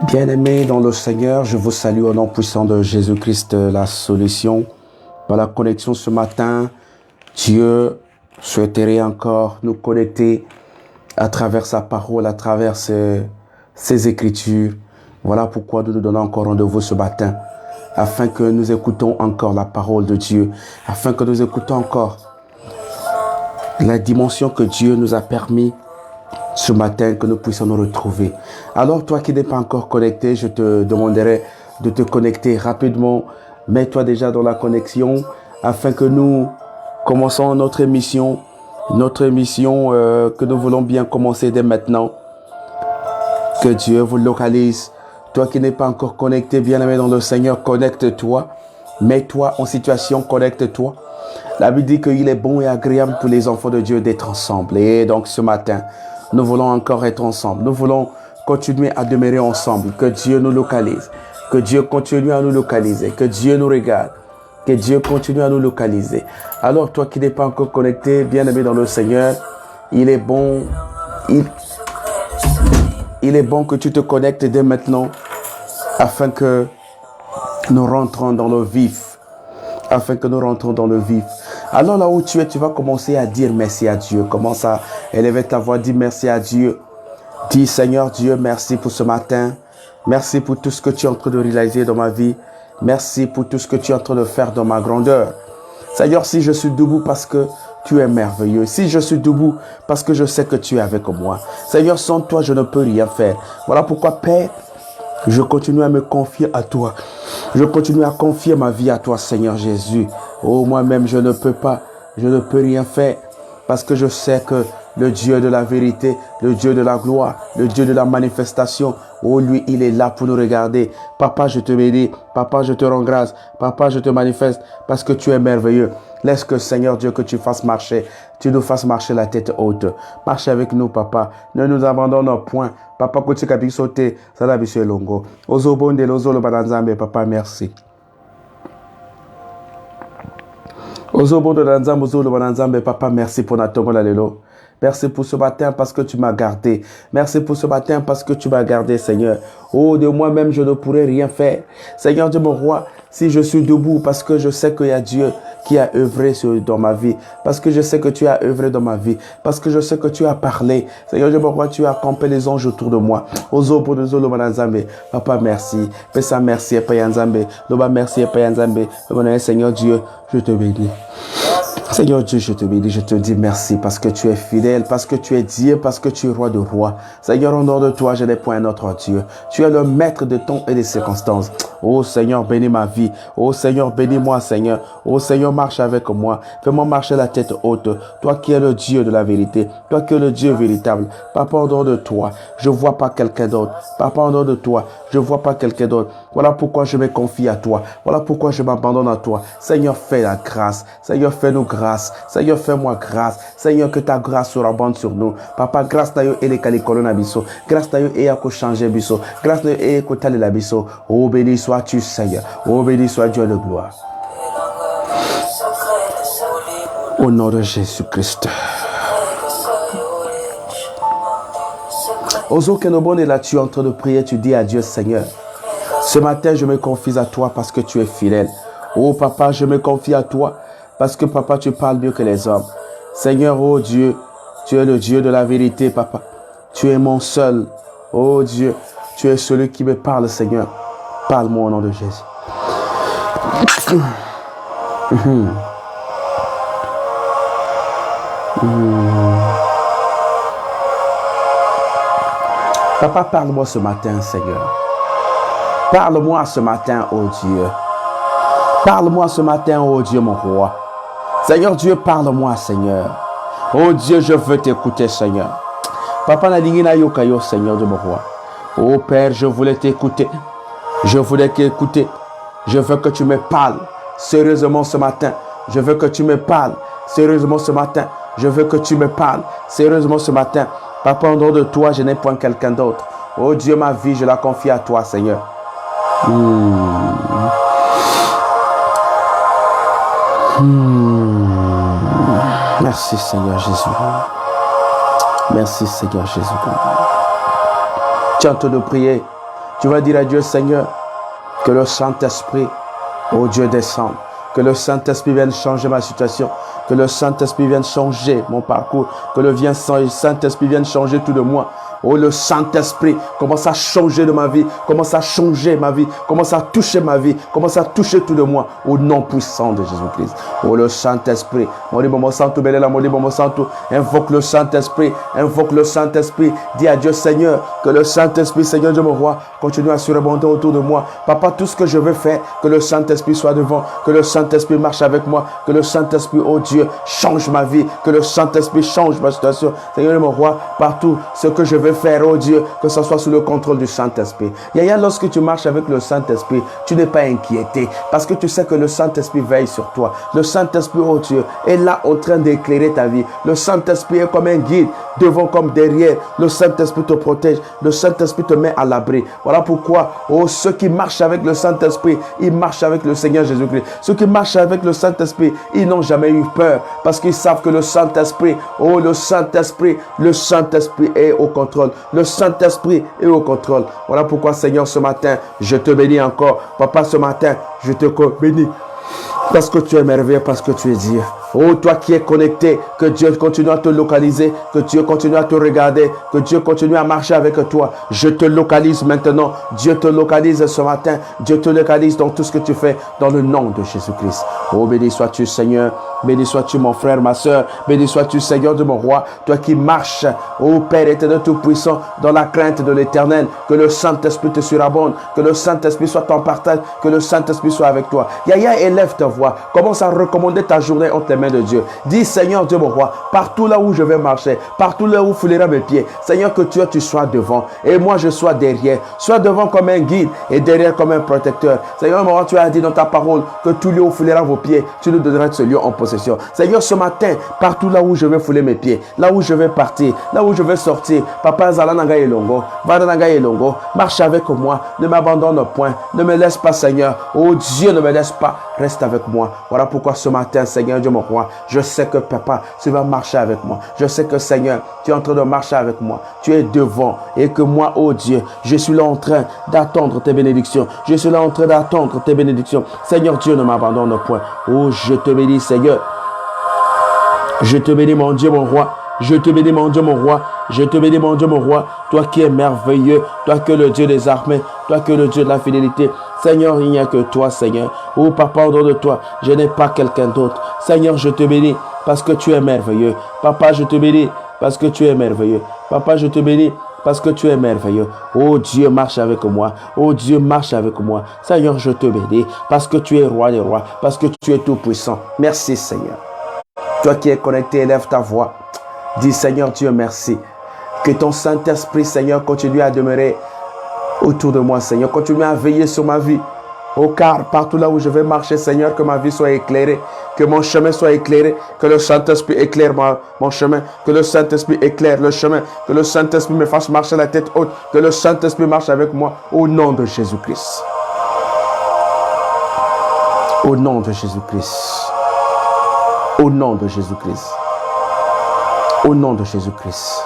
Bien-aimés dans le Seigneur, je vous salue au nom puissant de Jésus-Christ, la solution. Par la connexion ce matin, Dieu souhaiterait encore nous connecter à travers sa parole, à travers ses écritures. Voilà pourquoi nous nous donnons encore rendez-vous ce matin, afin que nous écoutons encore la parole de Dieu, afin que nous écoutons encore la dimension que Dieu nous a permis ce matin, que nous puissions nous retrouver. Alors toi qui n'es pas encore connecté, je te demanderai de te connecter rapidement. Mets-toi déjà dans la connexion afin que nous commençons notre émission que nous voulons bien commencer dès maintenant. Que Dieu vous localise. Toi qui n'es pas encore connecté, bien-aimé dans le Seigneur, connecte-toi. Mets-toi en situation, connecte-toi. La Bible dit qu'il est bon et agréable pour les enfants de Dieu d'être ensemble. Et donc ce matin, nous voulons encore être ensemble. Nous voulons continuer à demeurer ensemble. Que Dieu nous localise. Que Dieu continue à nous localiser. Que Dieu nous regarde. Que Dieu continue à nous localiser. Alors toi qui n'es pas encore connecté, bien-aimé dans le Seigneur, il est bon que tu te connectes dès maintenant afin que nous rentrons dans le vif. Alors là où tu es, tu vas commencer à dire merci à Dieu. Commence à élever ta voix, dis merci à Dieu. Dis Seigneur Dieu, merci pour ce matin. Merci pour tout ce que tu es en train de réaliser dans ma vie. Merci pour tout ce que tu es en train de faire dans ma grandeur. Seigneur, si je suis debout parce que tu es merveilleux. Si je suis debout parce que je sais que tu es avec moi. Seigneur, sans toi, je ne peux rien faire. Voilà pourquoi, Père, je continue à me confier à toi. Je continue à confier ma vie à toi, Seigneur Jésus. Oh, moi-même, je ne peux rien faire parce que je sais que le Dieu de la vérité, le Dieu de la gloire, le Dieu de la manifestation, oh, lui, il est là pour nous regarder. Papa, je te bénis. Papa, je te rends grâce. Papa, je te manifeste parce que tu es merveilleux. Laisse que, Seigneur Dieu, que tu nous fasses marcher la tête haute. Marche avec nous, Papa. Ne nous abandonne point. Papa, que tu capis sauter, ça la bise longo. Ozo bonde, lozo lo bananzambe, Papa, merci. Ozo bonde danzambe, ozo lo bananzambe, Papa, merci pour notre tongo la lelo. Merci pour ce matin parce que tu m'as gardé. Merci pour ce matin parce que tu m'as gardé, Seigneur. Oh, de moi-même, je ne pourrais rien faire. Seigneur Dieu, mon roi, si je suis debout parce que je sais qu'il y a Dieu qui a œuvré dans ma vie. Parce que je sais que tu as œuvré dans ma vie. Parce que je sais que tu as parlé. Seigneur Dieu, mon roi, tu as campé les anges autour de moi. Ozo pour nous, lo manazambe. Papa, merci. Pesa, merci, Paya Nzambe. Loba, merci, Paya Nzambe. Seigneur Dieu, je te bénis. Seigneur Dieu, je te bénis, je te dis merci parce que tu es fidèle, parce que tu es Dieu, parce que tu es roi de rois. Seigneur, en dehors de toi, je n'ai point un autre Dieu. Tu es le maître de temps et des circonstances. Oh Seigneur, bénis ma vie. Oh Seigneur, bénis-moi, Seigneur. Oh Seigneur, marche avec moi. Fais-moi marcher la tête haute. Toi qui es le Dieu de la vérité. Toi qui es le Dieu véritable. Papa, en dehors de toi, je ne vois pas quelqu'un d'autre. Papa, en dehors de toi, je ne vois pas quelqu'un d'autre. Voilà pourquoi je me confie à toi. Voilà pourquoi je m'abandonne à toi. Seigneur, fais la grâce. Seigneur, fais-nous grâce. Seigneur, fais-moi grâce. Seigneur, que ta grâce soit abondante sur nous. Papa, grâce na yo ele kalikolo na biso. Grâce na yo e ko changer biso. Grâce na yo e ko tali la biso. Oh, béni sois-tu, Seigneur. Oh, béni soit Dieu de gloire. Au nom de Jésus-Christ. Ozo Kenobon est là, tu es en train de prier, tu dis à Dieu, Seigneur. Ce matin, je me confie à toi parce que tu es fidèle. Oh, Papa, je me confie à toi. Parce que, Papa, tu parles mieux que les hommes. Seigneur, oh Dieu, tu es le Dieu de la vérité, Papa. Tu es mon seul. Oh Dieu, tu es celui qui me parle, Seigneur. Parle-moi au nom de Jésus. Papa, parle-moi ce matin, Seigneur. Parle-moi ce matin, oh Dieu. Parle-moi ce matin, oh Dieu, mon roi. Seigneur Dieu, parle-moi, Seigneur. Oh Dieu, je veux t'écouter, Seigneur. Papa, na yokayo, Seigneur de mon roi. Oh Père, je voulais t'écouter. Je voulais t'écouter. Je veux que tu me parles sérieusement ce matin. Je veux que tu me parles sérieusement ce matin. Je veux que tu me parles sérieusement ce matin. Papa, en dehors de toi, je n'ai point quelqu'un d'autre. Oh Dieu, ma vie, je la confie à toi, Seigneur. Merci, Seigneur Jésus. Merci, Seigneur Jésus. Tu es en train de prier. Tu vas dire à Dieu, Seigneur, que le Saint-Esprit, oh Dieu, descende. Que le Saint-Esprit vienne changer ma situation. Que le Saint-Esprit vienne changer mon parcours. Que le Saint-Esprit vienne changer tout de moi. Oh, le Saint-Esprit commence à changer de ma vie. Commence à changer ma vie. Commence à toucher ma vie. Commence à toucher tout de moi. Au nom puissant de Jésus-Christ. Oh, le Saint-Esprit. Invoque le Saint-Esprit. Invoque le Saint-Esprit. Dis à Dieu, Seigneur, que le Saint-Esprit, Seigneur Dieu mon roi, continue à surabonder autour de moi. Papa, tout ce que je veux faire, que le Saint-Esprit soit devant. Que le Saint-Esprit marche avec moi. Que le Saint-Esprit, oh Dieu, change ma vie. Que le Saint-Esprit change ma situation. Seigneur Dieu mon roi, partout, ce que je veux faire, oh Dieu, que ce soit sous le contrôle du Saint-Esprit. Yaya, lorsque tu marches avec le Saint-Esprit, tu n'es pas inquiété parce que tu sais que le Saint-Esprit veille sur toi. Le Saint-Esprit, oh Dieu, est là en train d'éclairer ta vie. Le Saint-Esprit est comme un guide, devant comme derrière. Le Saint-Esprit te protège. Le Saint-Esprit te met à l'abri. Voilà pourquoi, oh, ceux qui marchent avec le Saint-Esprit, ils marchent avec le Seigneur Jésus-Christ. Ceux qui marchent avec le Saint-Esprit, ils n'ont jamais eu peur parce qu'ils savent que le Saint-Esprit, oh, le Saint-Esprit est au contrôle. Le Saint-Esprit est au contrôle. Voilà pourquoi, Seigneur, ce matin, je te bénis encore. Papa, ce matin, je te bénis. Parce que tu es merveilleux, parce que tu es Dieu. Oh, toi qui es connecté, que Dieu continue à te localiser, que Dieu continue à te regarder, que Dieu continue à marcher avec toi. Je te localise maintenant. Dieu te localise ce matin. Dieu te localise dans tout ce que tu fais, dans le nom de Jésus-Christ. Oh, béni sois-tu, Seigneur. Béni sois-tu, mon frère, ma soeur. Béni sois-tu, Seigneur de mon roi. Toi qui marches, oh Père éternel tout-puissant, dans la crainte de l'Éternel. Que le Saint-Esprit te surabonde. Que le Saint-Esprit soit ton partage. Que le Saint-Esprit soit avec toi. Yaya, élève ta voix. Commence à recommander ta journée entre les mains de Dieu. Dis, Seigneur Dieu mon roi, partout là où je vais marcher, partout là où foulera mes pieds, Seigneur, que tu sois devant et moi je sois derrière. Sois devant comme un guide et derrière comme un protecteur. Seigneur mon roi, tu as dit dans ta parole que tout lieu où foulera vos pieds, tu nous donneras ce lieu en possession. Seigneur, ce matin, partout là où je vais fouler mes pieds, là où je vais partir, là où je vais sortir, Papa Zalananga Elongo, Vadananga Elongo, marche avec moi, ne m'abandonne point, ne me laisse pas, Seigneur. Oh Dieu, ne me laisse pas, reste avec moi. Voilà pourquoi ce matin, Seigneur Dieu mon roi, je sais que Papa, tu vas marcher avec moi. Je sais que Seigneur, tu es en train de marcher avec moi. Tu es devant et que moi, oh Dieu, je suis là en train d'attendre tes bénédictions. Je suis là en train d'attendre tes bénédictions. Seigneur Dieu, ne m'abandonne point. Oh, je te bénis, Seigneur. Je te bénis, mon Dieu, mon roi. Je te bénis, mon Dieu, mon roi. Je te bénis, mon Dieu, mon roi. Toi qui es merveilleux. Toi que le Dieu des armées. Toi que le Dieu de la fidélité. Seigneur, il n'y a que toi, Seigneur. Oh, Papa, au nom de toi, je n'ai pas quelqu'un d'autre. Seigneur, je te bénis parce que tu es merveilleux. Papa, je te bénis parce que tu es merveilleux. Papa, je te bénis parce que tu es merveilleux. Oh Dieu, marche avec moi. Oh Dieu, marche avec moi. Seigneur, je te bénis parce que tu es roi des rois. Parce que tu es tout puissant. Merci, Seigneur. Toi qui es connecté, élève ta voix. Dis, Seigneur Dieu, merci. Que ton Saint-Esprit, Seigneur, continue à demeurer autour de moi, Seigneur. Continue à veiller sur ma vie. Oh, car partout là où je vais marcher, Seigneur, que ma vie soit éclairée. Que mon chemin soit éclairé. Que le Saint-Esprit éclaire mon chemin. Que le Saint-Esprit éclaire le chemin. Que le Saint-Esprit me fasse marcher la tête haute. Que le Saint-Esprit marche avec moi. Au nom de Jésus-Christ. Au nom de Jésus-Christ. Au nom de Jésus-Christ. Au nom de Jésus-Christ.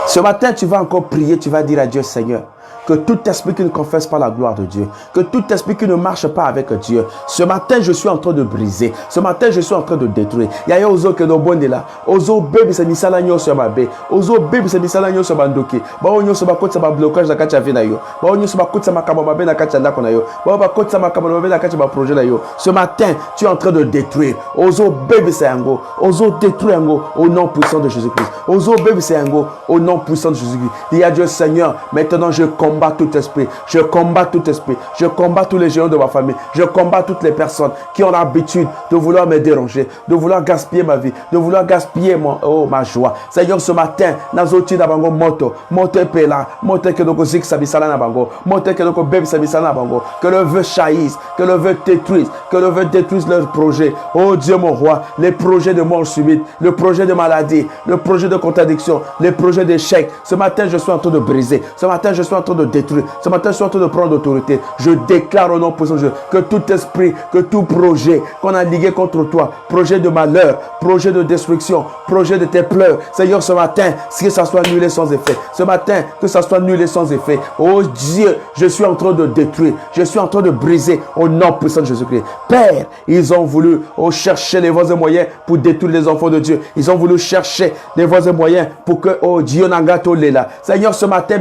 Ce matin, tu vas encore prier, tu vas dire à Dieu, Seigneur, que tout esprit qui ne confesse pas la gloire de Dieu, que tout esprit qui ne marche pas avec Dieu, ce matin, je suis en train de briser. Ce matin, je suis en train de détruire. Yaya ozo que no bonde là. Ozo baby se misala nyo sur ma bé. Ozo baby se misala nyo sur bandoki. Ba onyo so ba kotsa ba blocage na kacha vina yo. Ba onyo so ba kotsa makaba ba be na kacha ndako na yo. Ba ba kotsa makaba ba be na kacha ba projet na yo. Ce matin, tu es en train de détruire. Ozo baby se yango. Ozo détruire yango au nom puissant de Jésus-Christ. Ozo baby se yango au nom puissant de Jésus-Christ. Il y a Dieu Seigneur. Maintenant, je combats tout esprit. Je combats tout esprit. Je combats tous les géants de ma famille. Je combats toutes les personnes qui ont l'habitude de vouloir me déranger, de vouloir gaspiller ma vie, de vouloir gaspiller ma joie. Seigneur, ce matin, nazoti na bango moto, moto pela, moto que nous zik sabisala na bango, moto que nous bébé sabisala na bango, que le vœu chahisse, que le vœu détruise, que le vœu détruise leur projet. Oh Dieu mon roi, les projets de mort subite, le projet de maladie, le projet de contradiction, les projets d'échec. Ce matin, je suis en train de briser. Ce matin, je suis en train de détruire. Ce matin, je suis en train de prendre l'autorité. Je déclare au nom puissant de Dieu que tout esprit, que tout projet qu'on a ligué contre toi, projet de malheur, projet de destruction, projet de tes pleurs, Seigneur, ce matin, que ça soit annulé sans effet. Ce matin, que ça soit annulé sans effet. Oh Dieu, je suis en train de détruire. Je suis en train de briser au nom puissant de Jésus-Christ. Père, ils ont voulu chercher les voies et moyens pour détruire les enfants de Dieu. Ils ont voulu chercher les voies et moyens pour que, oh Dieu, n'agato lela. Seigneur, ce matin,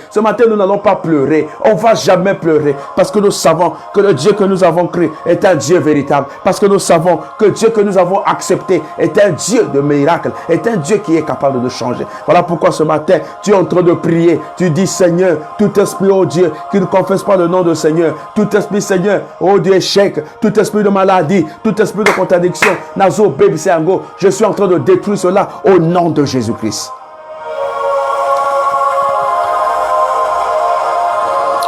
ce matin, nous n'allons pas pleurer. On ne va jamais pleurer parce que nous savons que le Dieu que nous avons créé est un Dieu véritable. Parce que nous savons que Dieu que nous avons accepté est un Dieu de miracles, est un Dieu qui est capable de nous changer. Voilà pourquoi ce matin, tu es en train de prier. Tu dis, Seigneur, tout esprit, oh Dieu, qui ne confesse pas le nom de Seigneur, tout esprit, Seigneur, oh Dieu, échec, tout esprit de maladie, tout esprit de contradiction, Nazo, Baby, Sango, je suis en train de détruire cela au nom de Jésus-Christ.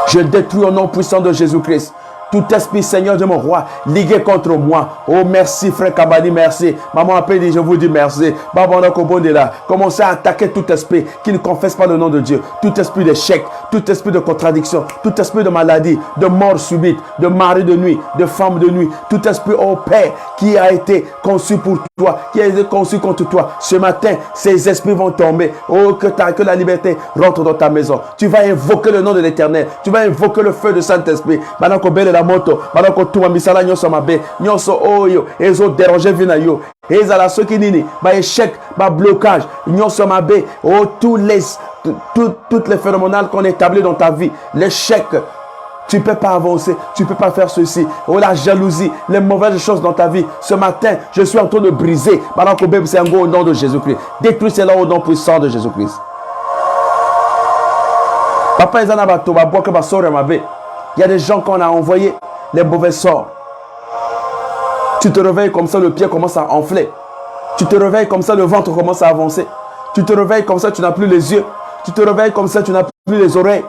Je détruis au nom puissant de Jésus-Christ tout esprit, Seigneur de mon roi, ligué contre moi. Oh, merci, frère Kabani, merci. Maman appelle, je vous dis merci. Babana Kobonde là, commencez à attaquer tout esprit qui ne confesse pas le nom de Dieu. Tout esprit d'échec, tout esprit de contradiction, tout esprit de maladie, de mort subite, de mari de nuit, de femme de nuit. Tout esprit, oh Père, qui a été conçu pour toi, qui a été conçu contre toi. Ce matin, ces esprits vont tomber. Oh, que la liberté rentre dans ta maison. Tu vas invoquer le nom de l'Éternel. Tu vas invoquer le feu de Saint-Esprit. Maintenant, la moto, maintenant que tout le monde nyonso mabe, nyonso oyo, ezo déranger vina yo, ezala soki nini, ba échec, ba blocage, nyonso mabe, oh toutes les phénoménales qu'on établit dans ta vie, l'échec. Tu ne peux pas avancer, tu ne peux pas faire ceci. Oh, la jalousie, les mauvaises choses dans ta vie. Ce matin, je suis en train de briser. Au nom de Jésus-Christ. Détruis cela au nom puissant de Jésus-Christ. Papa, il y a des gens qu'on a envoyé les mauvais sorts. Tu te réveilles comme ça, le pied commence à enfler. Tu te réveilles comme ça, le ventre commence à avancer. Tu te réveilles comme ça, tu n'as plus les yeux. Tu te réveilles comme ça, tu n'as plus les oreilles.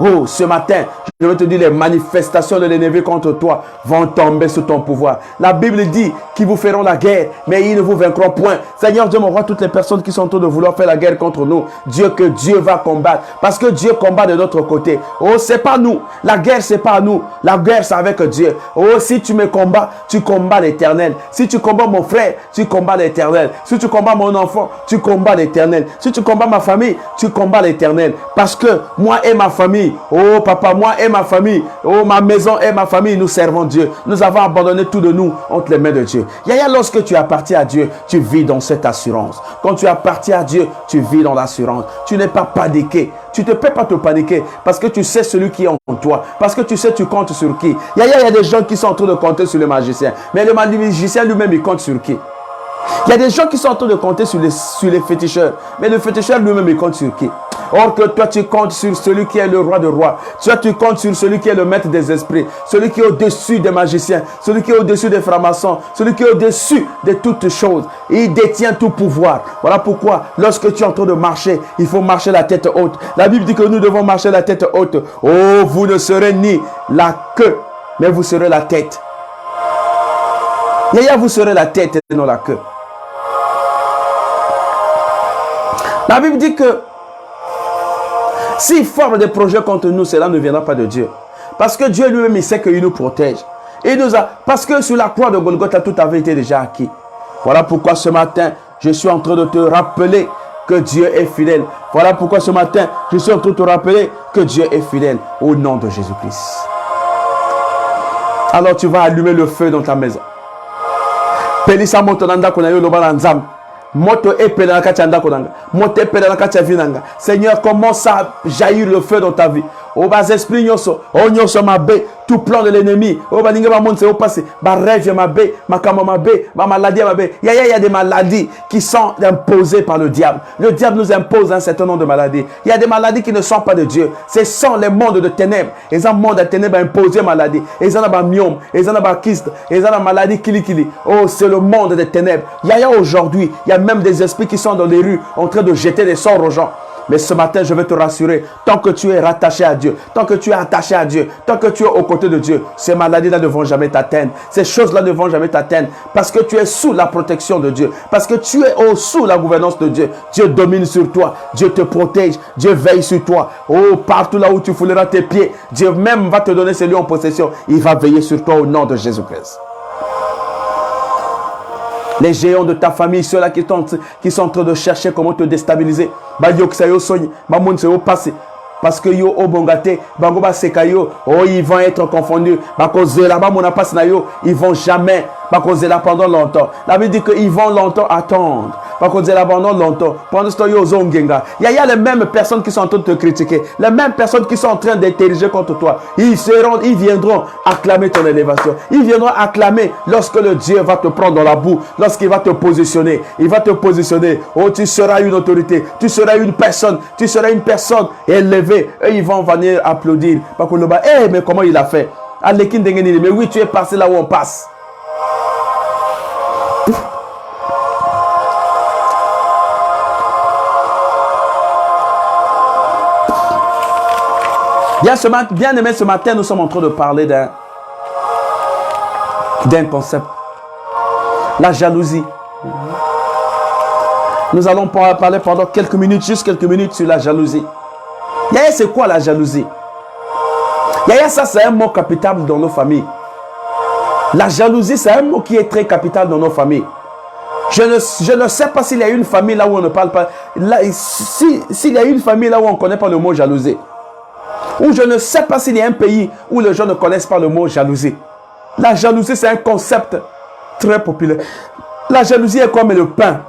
Oh, ce matin, je vais te dire, les manifestations de l'ennemi contre toi vont tomber sous ton pouvoir. La Bible dit qu'ils vous feront la guerre, mais ils ne vous vaincront point. Seigneur Dieu, mon roi, toutes les personnes qui sont en train de vouloir faire la guerre contre nous, Dieu va combattre. Parce que Dieu combat de notre côté. Oh, c'est pas nous. La guerre, c'est pas nous. La guerre, c'est avec Dieu. Oh, si tu me combats, tu combats l'Éternel. Si tu combats mon frère, tu combats l'Éternel. Si tu combats mon enfant, tu combats l'Éternel. Si tu combats ma famille, tu combats l'Éternel. Parce que moi et ma famille, oh papa, moi et ma famille, oh ma maison et ma famille, nous servons Dieu. Nous avons abandonné tout de nous entre les mains de Dieu. Yaya, lorsque tu appartiens à Dieu, tu vis dans cette assurance. Quand tu appartiens à Dieu, tu vis dans l'assurance. Tu n'es pas paniqué. Tu ne peux pas te paniquer parce que tu sais celui qui est en toi. Parce que tu sais tu comptes sur qui. Yaya, il y a des gens qui sont en train de compter sur le magicien. Mais le magicien lui-même, il compte sur qui? Il y a des gens qui sont en train de compter sur les féticheurs. Mais le féticheur lui-même, il compte sur qui? Or que toi, tu comptes sur celui qui est le roi de rois. Toi, tu comptes sur celui qui est le maître des esprits. Celui qui est au-dessus des magiciens. Celui qui est au-dessus des francs-maçons. Celui qui est au-dessus de toutes choses. Il détient tout pouvoir. Voilà pourquoi, lorsque tu es en train de marcher, il faut marcher la tête haute. La Bible dit que nous devons marcher la tête haute. Oh, vous ne serez ni la queue, mais vous serez la tête. Yaya, vous serez la tête et non la queue. La Bible dit que s'il forme des projets contre nous, cela ne viendra pas de Dieu. Parce que Dieu lui-même, il sait qu'il nous protège. Parce que sur la croix de Golgotha, tout avait été déjà acquis. Voilà pourquoi ce matin, je suis en train de te rappeler que Dieu est fidèle. Voilà pourquoi ce matin, je suis en train de te rappeler que Dieu est fidèle au nom de Jésus-Christ. Alors tu vas allumer le feu dans ta maison. Pelisa motonanda konayo loba nzam. Moto epela kachanda konanga. Moto epela kacha vinanga. Seigneur, commence à jaillir le feu dans ta vie. O bas esprit nyoso, o nyoso mabe, tout plan de l'ennemi. O ba ninga ba monde se passé, ba rêve mabe, ma kama mabe, ma maladie mabe. Il y a des maladies qui sont imposées par le diable. Le diable nous impose un certain nombre de maladies. Il y a des maladies qui ne sont pas de Dieu. Ce sont les mondes de ténèbres. Ils ont monde de ténèbres imposé maladie. Ils ont un myome, ils ont un kyste, ils ont une maladie kili. Oh, c'est le monde des ténèbres. Il y a aujourd'hui, il y a même des esprits qui sont dans les rues en train de jeter des sorts aux gens. Mais ce matin, je vais te rassurer, tant que tu es rattaché à Dieu, tant que tu es attaché à Dieu, tant que tu es aux côtés de Dieu, ces maladies-là ne vont jamais t'atteindre. Ces choses-là ne vont jamais t'atteindre parce que tu es sous la protection de Dieu, parce que tu es sous la gouvernance de Dieu. Dieu domine sur toi, Dieu te protège, Dieu veille sur toi. Oh, partout là où tu fouleras tes pieds, Dieu même va te donner ces lieux en possession. Il va veiller sur toi au nom de Jésus-Christ. Les géants de ta famille, ceux-là qui sont en train de chercher comment te déstabiliser. Parce que yo obongate, bango ba sekayo, oh ils vont être confondus. Parce que là-bas mon passe na yo, ils vont jamais. Parce que là pendant longtemps. La Bible dit qu'ils vont longtemps attendre. Parce que là pendant longtemps. Pendant ce temps yo zongenga. Il y a les mêmes personnes qui sont en train de te critiquer, les mêmes personnes qui sont en train d'interroger contre toi. Ils viendront acclamer ton élévation. Ils viendront acclamer lorsque le Dieu va te prendre dans la boue, lorsqu'il va te positionner. Il va te positionner. Oh, tu seras une autorité, tu seras une personne élevée. Eux, ils vont venir applaudir. Mais comment il a fait? Mais oui, tu es passé là où on passe. Bien aimé, ce matin, nous sommes en train de parler d'un concept. La jalousie. Nous allons parler pendant quelques minutes, juste quelques minutes sur la jalousie. Yaya, c'est quoi la jalousie? Yaya, ça c'est un mot capital dans nos familles. La jalousie, c'est un mot qui est très capital dans nos familles. Je ne sais pas s'il y a une famille là où on ne parle pas. S'il y a une famille là où on ne connaît pas le mot jalousie. Ou je ne sais pas s'il y a un pays où les gens ne connaissent pas le mot jalousie. La jalousie, c'est un concept très populaire. La jalousie est comme le pain.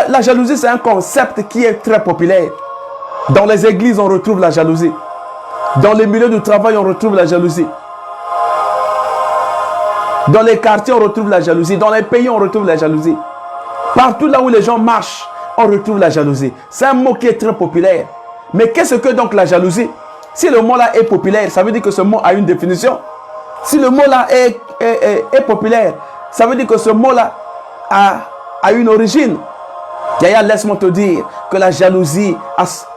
La jalousie, c'est un concept qui est très populaire. Dans les églises, on retrouve la jalousie. Dans les milieux du travail, on retrouve la jalousie. Dans les quartiers, on retrouve la jalousie. Dans les pays, on retrouve la jalousie. Partout là où les gens marchent, on retrouve la jalousie. C'est un mot qui est très populaire. Mais qu'est-ce que donc la jalousie? Si le mot là est populaire, ça veut dire que ce mot a une définition. Si le mot là est populaire, ça veut dire que ce mot là a une origine. Yaya, laisse-moi te dire que la jalousie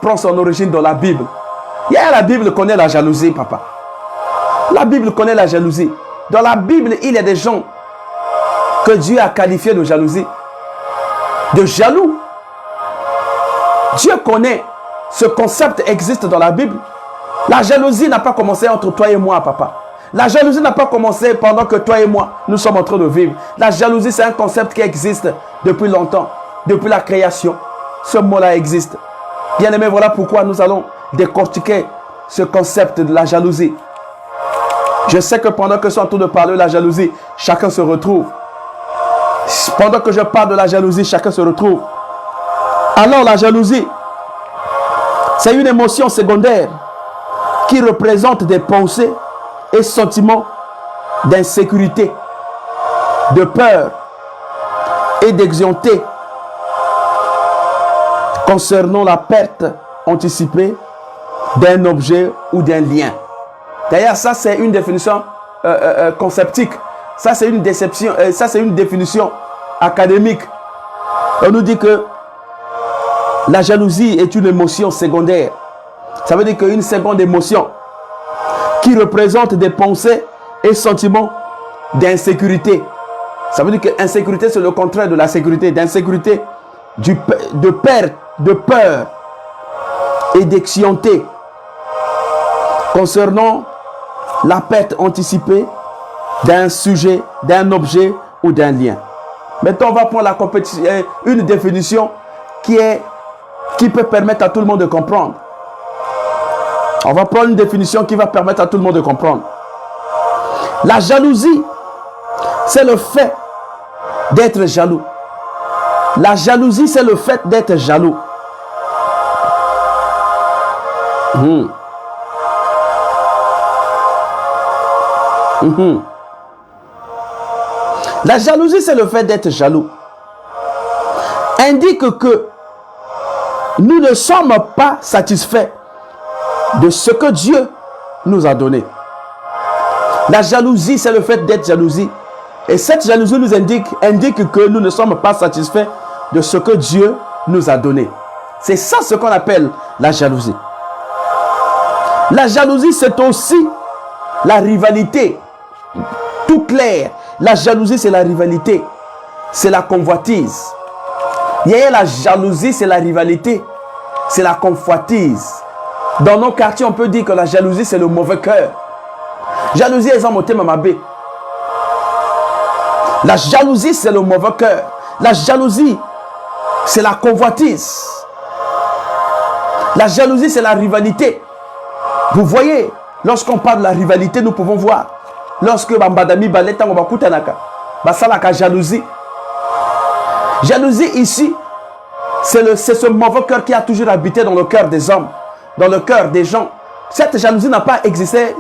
prend son origine dans la Bible. Yaya, la Bible connaît la jalousie, papa. La Bible connaît la jalousie. Dans la Bible, il y a des gens que Dieu a qualifiés de jalousie. De jaloux. Dieu connaît. Ce concept existe dans la Bible. La jalousie n'a pas commencé entre toi et moi, papa. La jalousie n'a pas commencé pendant que toi et moi, nous sommes en train de vivre. La jalousie, c'est un concept qui existe depuis longtemps. Depuis la création, ce mot-là existe. Bien aimé, voilà pourquoi nous allons décortiquer ce concept de la jalousie. Je sais que pendant que je suis en train de parler de la jalousie, chacun se retrouve. Pendant que je parle de la jalousie, chacun se retrouve. Alors la jalousie, c'est une émotion secondaire qui représente des pensées et sentiments d'insécurité, de peur et d'anxiété concernant la perte anticipée d'un objet ou d'un lien. D'ailleurs, ça c'est une définition conceptique. Ça c'est une définition académique. On nous dit que la jalousie est une émotion secondaire. Ça veut dire qu'une seconde émotion qui représente des pensées et sentiments d'insécurité. Ça veut dire que l'insécurité, c'est le contraire de la sécurité. D'insécurité, de perte, de peur et d'anxiété concernant la perte anticipée d'un sujet, d'un objet ou d'un lien. Maintenant, on va prendre une définition qui peut permettre à tout le monde de comprendre. On va prendre une définition qui va permettre à tout le monde de comprendre. La jalousie, c'est le fait d'être jaloux. La jalousie, c'est le fait d'être jaloux. La jalousie, c'est le fait d'être jaloux. Indique que nous ne sommes pas satisfaits de ce que Dieu nous a donné. La jalousie, c'est le fait d'être jalousie. Et cette jalousie nous indique que nous ne sommes pas satisfaits de ce que Dieu nous a donné. C'est ça ce qu'on appelle la jalousie. La jalousie, c'est aussi la rivalité. Tout clair. La jalousie, c'est la rivalité. C'est la convoitise. La jalousie, c'est la rivalité. C'est la convoitise. Dans nos quartiers, on peut dire que la jalousie, c'est le mauvais cœur. Jalousie, ils ont monté ma bé. La jalousie, c'est le mauvais cœur. La jalousie, c'est la convoitise. La jalousie, c'est la rivalité. Vous voyez, lorsqu'on parle de la rivalité, nous pouvons voir. Lorsque Bambadami Baleta, on va kutanaka. Basalaka jalousie. Jalousie ici, c'est ce mauvais cœur qui a toujours habité dans le cœur des hommes, dans le cœur des gens. Cette jalousie n'a pas existé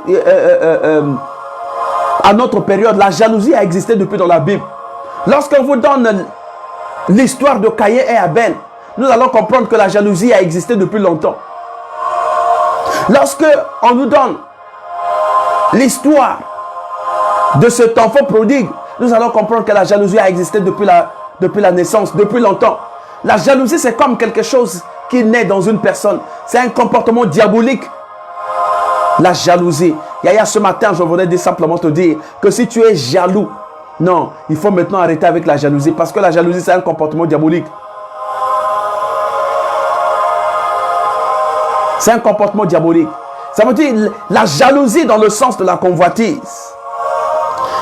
à notre période. La jalousie a existé depuis dans la Bible. Lorsqu'on vous donne l'histoire de Caïn et Abel, nous allons comprendre que la jalousie a existé depuis longtemps. Lorsque on nous donne l'histoire de cet enfant prodigue, nous allons comprendre que la jalousie a existé depuis la naissance, depuis longtemps. La jalousie, c'est comme quelque chose qui naît dans une personne. C'est un comportement diabolique. La jalousie. Yaya, ce matin, je voulais simplement te dire que si tu es jaloux, non, il faut maintenant arrêter avec la jalousie parce que la jalousie, c'est un comportement diabolique. C'est un comportement diabolique. Ça veut dire la jalousie dans le sens de la convoitise.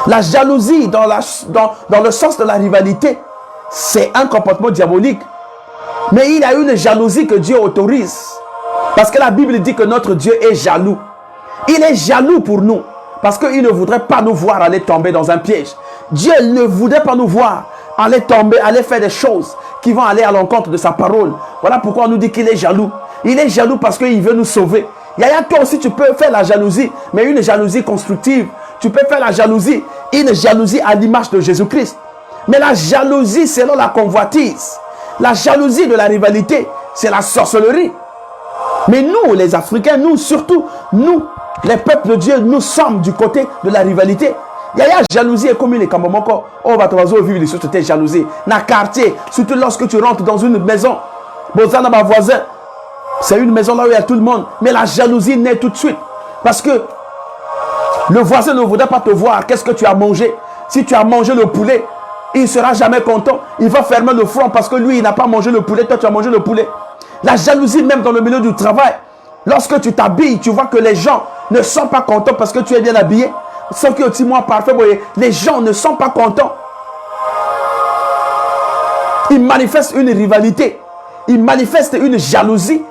La jalousie dans le sens de la rivalité, c'est un comportement diabolique. Mais il y a une jalousie que Dieu autorise. Parce que la Bible dit que notre Dieu est jaloux. Il est jaloux pour nous. Parce qu'il ne voudrait pas nous voir aller tomber dans un piège. Dieu ne voudrait pas nous voir aller tomber, aller faire des choses qui vont aller à l'encontre de sa parole. Voilà pourquoi on nous dit qu'il est jaloux. Il est jaloux parce qu'il veut nous sauver. Yaya, toi aussi tu peux faire la jalousie, mais une jalousie constructive. Tu peux faire la jalousie, une jalousie à l'image de Jésus-Christ. Mais la jalousie selon la convoitise, la jalousie de la rivalité, c'est la sorcellerie. Mais nous, les Africains, nous, surtout, nous, les peuples de Dieu, nous sommes du côté de la rivalité. Yaya, jalousie est comme les Kamamoko. Oh, va te vivre les sociétés jalousie. Dans le quartier, surtout lorsque tu rentres dans une maison. Bozana, ma voisin, c'est une maison là où il y a tout le monde. Mais la jalousie naît tout de suite. Parce que le voisin ne voudrait pas te voir. Qu'est-ce que tu as mangé? Si tu as mangé le poulet, il ne sera jamais content. Il va fermer le front parce que lui, il n'a pas mangé le poulet. Toi, tu as mangé le poulet. La jalousie, même dans le milieu du travail. Lorsque tu t'habilles, tu vois que les gens ne sont pas contents parce que tu es bien habillé. Sauf que petit moi parfait, les gens ne sont pas contents. Ils manifestent une rivalité. Ils manifestent une jalousie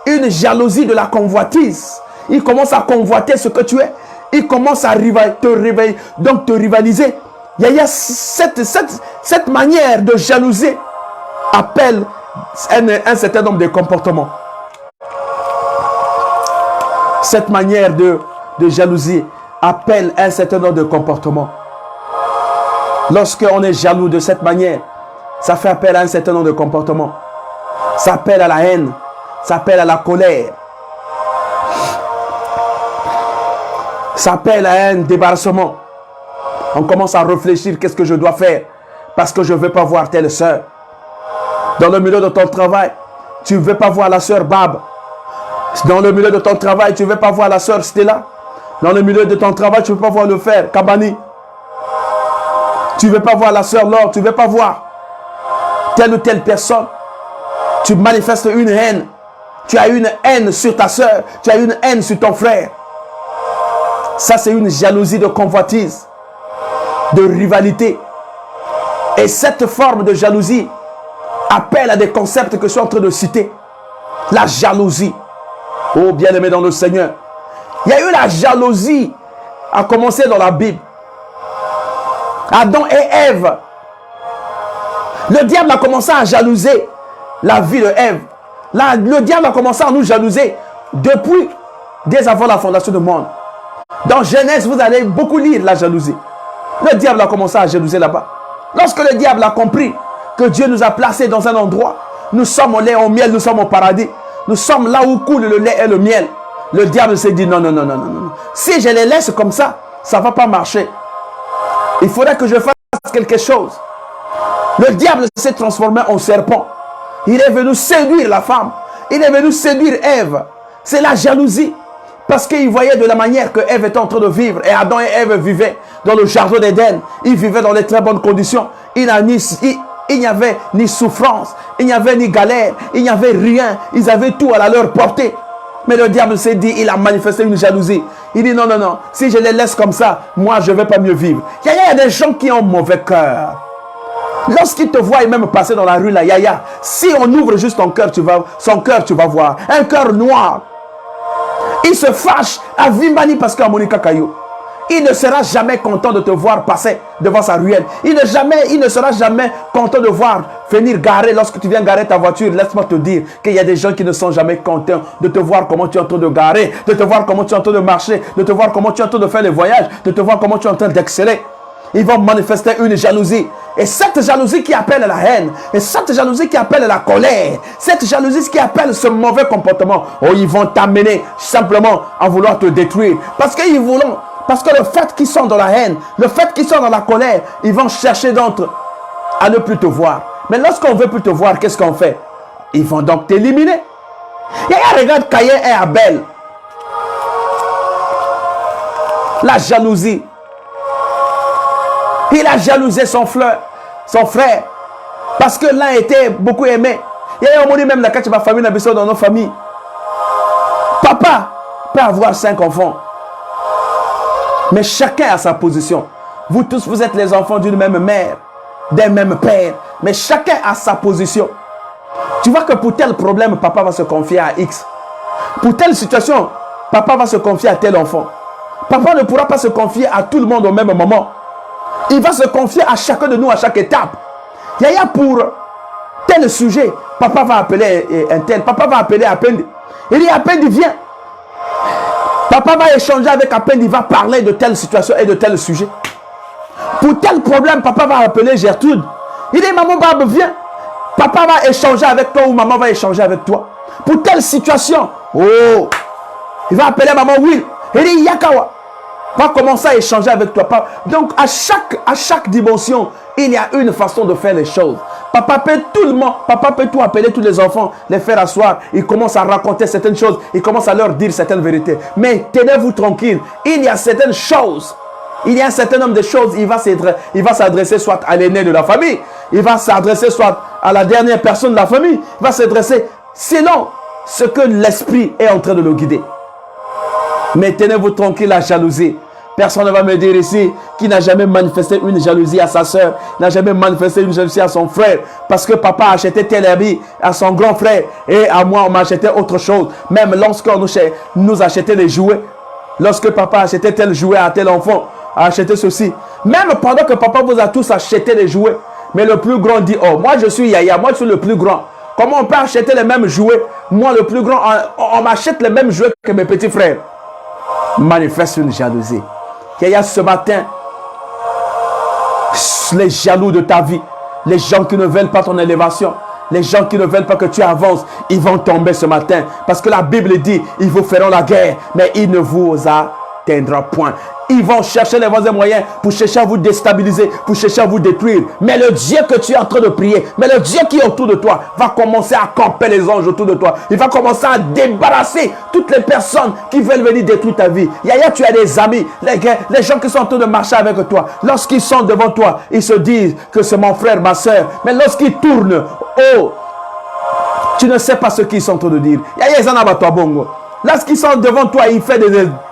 de la convoitise. Ils commencent à convoiter ce que tu es. Ils commencent à te rivaliser. Il y a cette manière de jalouser appelle un certain nombre de comportements. Cette manière de jalousie appelle un certain nombre de comportements. Lorsqu'on est jaloux de cette manière, ça fait appel à un certain nombre de comportements. Ça appelle à la haine, ça appelle à la colère. Ça appelle à un débarrassement. On commence à réfléchir, qu'est-ce que je dois faire? Parce que je ne veux pas voir telle soeur. Dans le milieu de ton travail, tu ne veux pas voir la soeur Bab. Dans le milieu de ton travail, tu ne veux pas voir la soeur Stella. Dans le milieu de ton travail, tu ne veux pas voir le frère Kabani. Tu ne veux pas voir la soeur Laure. Tu ne veux pas voir telle ou telle personne. Tu manifestes une haine. Tu as une haine sur ta soeur. Tu as une haine sur ton frère. Ça, c'est une jalousie de convoitise, de rivalité. Et cette forme de jalousie appelle à des concepts que je suis en train de citer. La jalousie. Oh, bien-aimé dans le Seigneur. Il y a eu la jalousie à commencer dans la Bible. Adam et Ève. Le diable a commencé à jalouser la vie de Ève. Le diable a commencé à nous jalouser depuis, dès avant la fondation du monde. Dans Genèse, vous allez beaucoup lire la jalousie. Le diable a commencé à jalouser là-bas. Lorsque le diable a compris que Dieu nous a placés dans un endroit, nous sommes au lait, au miel, nous sommes au paradis. Nous sommes là où coule le lait et le miel. Le diable s'est dit non, non, non, non, non, non. Si je les laisse comme ça ne va pas marcher. Il faudrait que je fasse quelque chose. Le diable s'est transformé en serpent. Il est venu séduire la femme. Il est venu séduire Ève. C'est la jalousie. Parce qu'il voyait de la manière que Ève était en train de vivre. Et Adam et Ève vivaient dans le jardin d'Éden. Ils vivaient dans de très bonnes conditions. Il n'y avait ni souffrance. Il n'y avait ni galère. Il n'y avait rien. Ils avaient tout à leur portée. Mais le diable s'est dit, il a manifesté une jalousie. Il dit non, non, non. Si je les laisse comme ça, moi, je ne vais pas mieux vivre. Il y a des gens qui ont mauvais cœur. Lorsqu'ils te voient même passer dans la rue, là, Yaya, si on ouvre juste ton cœur, son cœur, tu vas voir. Un cœur noir. Il se fâche à Vimbani parce qu'à Monica Caillou. Il ne sera jamais content de te voir passer devant sa ruelle. Il ne sera jamais content de voir venir garer. Lorsque tu viens garer ta voiture, laisse-moi te dire qu'il y a des gens qui ne sont jamais contents de te voir comment tu es en train de garer, de te voir comment tu es en train de marcher, de te voir comment tu es en train de faire les voyages, de te voir comment tu es en train d'exceller. Ils vont manifester une jalousie. Et cette jalousie qui appelle la haine, et cette jalousie qui appelle la colère, cette jalousie qui appelle ce mauvais comportement, oh, ils vont t'amener simplement à vouloir te détruire. Parce que le fait qu'ils sont dans la haine, le fait qu'ils sont dans la colère, ils vont chercher d'autres à ne plus te voir. Mais lorsqu'on ne veut plus te voir, qu'est-ce qu'on fait? Ils vont donc t'éliminer. Et regarde Caïn et Abel. La jalousie. Il a jalousé son frère. Parce que l'un était beaucoup aimé. Il y a un même dans ma famille, dans nos familles. Papa peut avoir 5 enfants. Mais chacun a sa position. Vous tous, vous êtes les enfants d'une même mère, d'un même père. Mais chacun a sa position. Tu vois que pour tel problème, papa va se confier à X. Pour telle situation, papa va se confier à tel enfant. Papa ne pourra pas se confier à tout le monde au même moment. Il va se confier à chacun de nous à chaque étape. Yaya, pour tel sujet, papa va appeler un tel. Papa va appeler Apendi. Il dit Apendi, viens. Papa va échanger avec Apendi. Il va parler de telle situation et de tel sujet. Pour tel problème, papa va appeler Gertrude. Il dit maman Barbe, viens. Papa va échanger avec toi ou maman va échanger avec toi. Pour telle situation, oh, il va appeler maman Will. Il dit Yakawa. Va commencer à échanger avec toi. Donc, à chaque dimension, il y a une façon de faire les choses. Papa peut tout appeler tous les enfants, les faire asseoir. Il commence à raconter certaines choses. Il commence à leur dire certaines vérités. Mais tenez-vous tranquille. Il y a certaines choses. Il y a un certain nombre de choses. Il va s'adresser soit à l'aîné de la famille. Il va s'adresser soit à la dernière personne de la famille. Il va s'adresser selon ce que l'esprit est en train de le guider. Mais tenez-vous tranquille, la jalousie. Personne ne va me dire ici qui n'a jamais manifesté une jalousie à sa soeur, n'a jamais manifesté une jalousie à son frère. Parce que papa a acheté tel habit à son grand frère et à moi on m'a acheté autre chose. Même lorsqu'on nous achetait les jouets, lorsque papa achetait tel jouet à tel enfant, a acheté ceci. Même pendant que papa vous a tous acheté les jouets, mais le plus grand dit, oh moi je suis Yaya, moi je suis le plus grand. Comment on peut acheter les mêmes jouets? Moi le plus grand, on m'achète les mêmes jouets que mes petits frères. Manifeste une jalousie. Il y a ce matin, les jaloux de ta vie, les gens qui ne veulent pas ton élévation, les gens qui ne veulent pas que tu avances, ils vont tomber ce matin. Parce que la Bible dit, ils vous feront la guerre, mais ils ne vous atteindront point. Ils vont chercher les voies et moyens pour chercher à vous déstabiliser, pour chercher à vous détruire. Mais le Dieu que tu es en train de prier, mais le Dieu qui est autour de toi, va commencer à camper les anges autour de toi. Il va commencer à débarrasser toutes les personnes qui veulent venir détruire ta vie. Yaya, tu as des amis, les gens qui sont en train de marcher avec toi. Lorsqu'ils sont devant toi, ils se disent que c'est mon frère, ma soeur. Mais lorsqu'ils tournent, oh, tu ne sais pas ce qu'ils sont en train de dire. Yaya, ils en ont toi bongo. Lorsqu'ils sont devant toi, ils font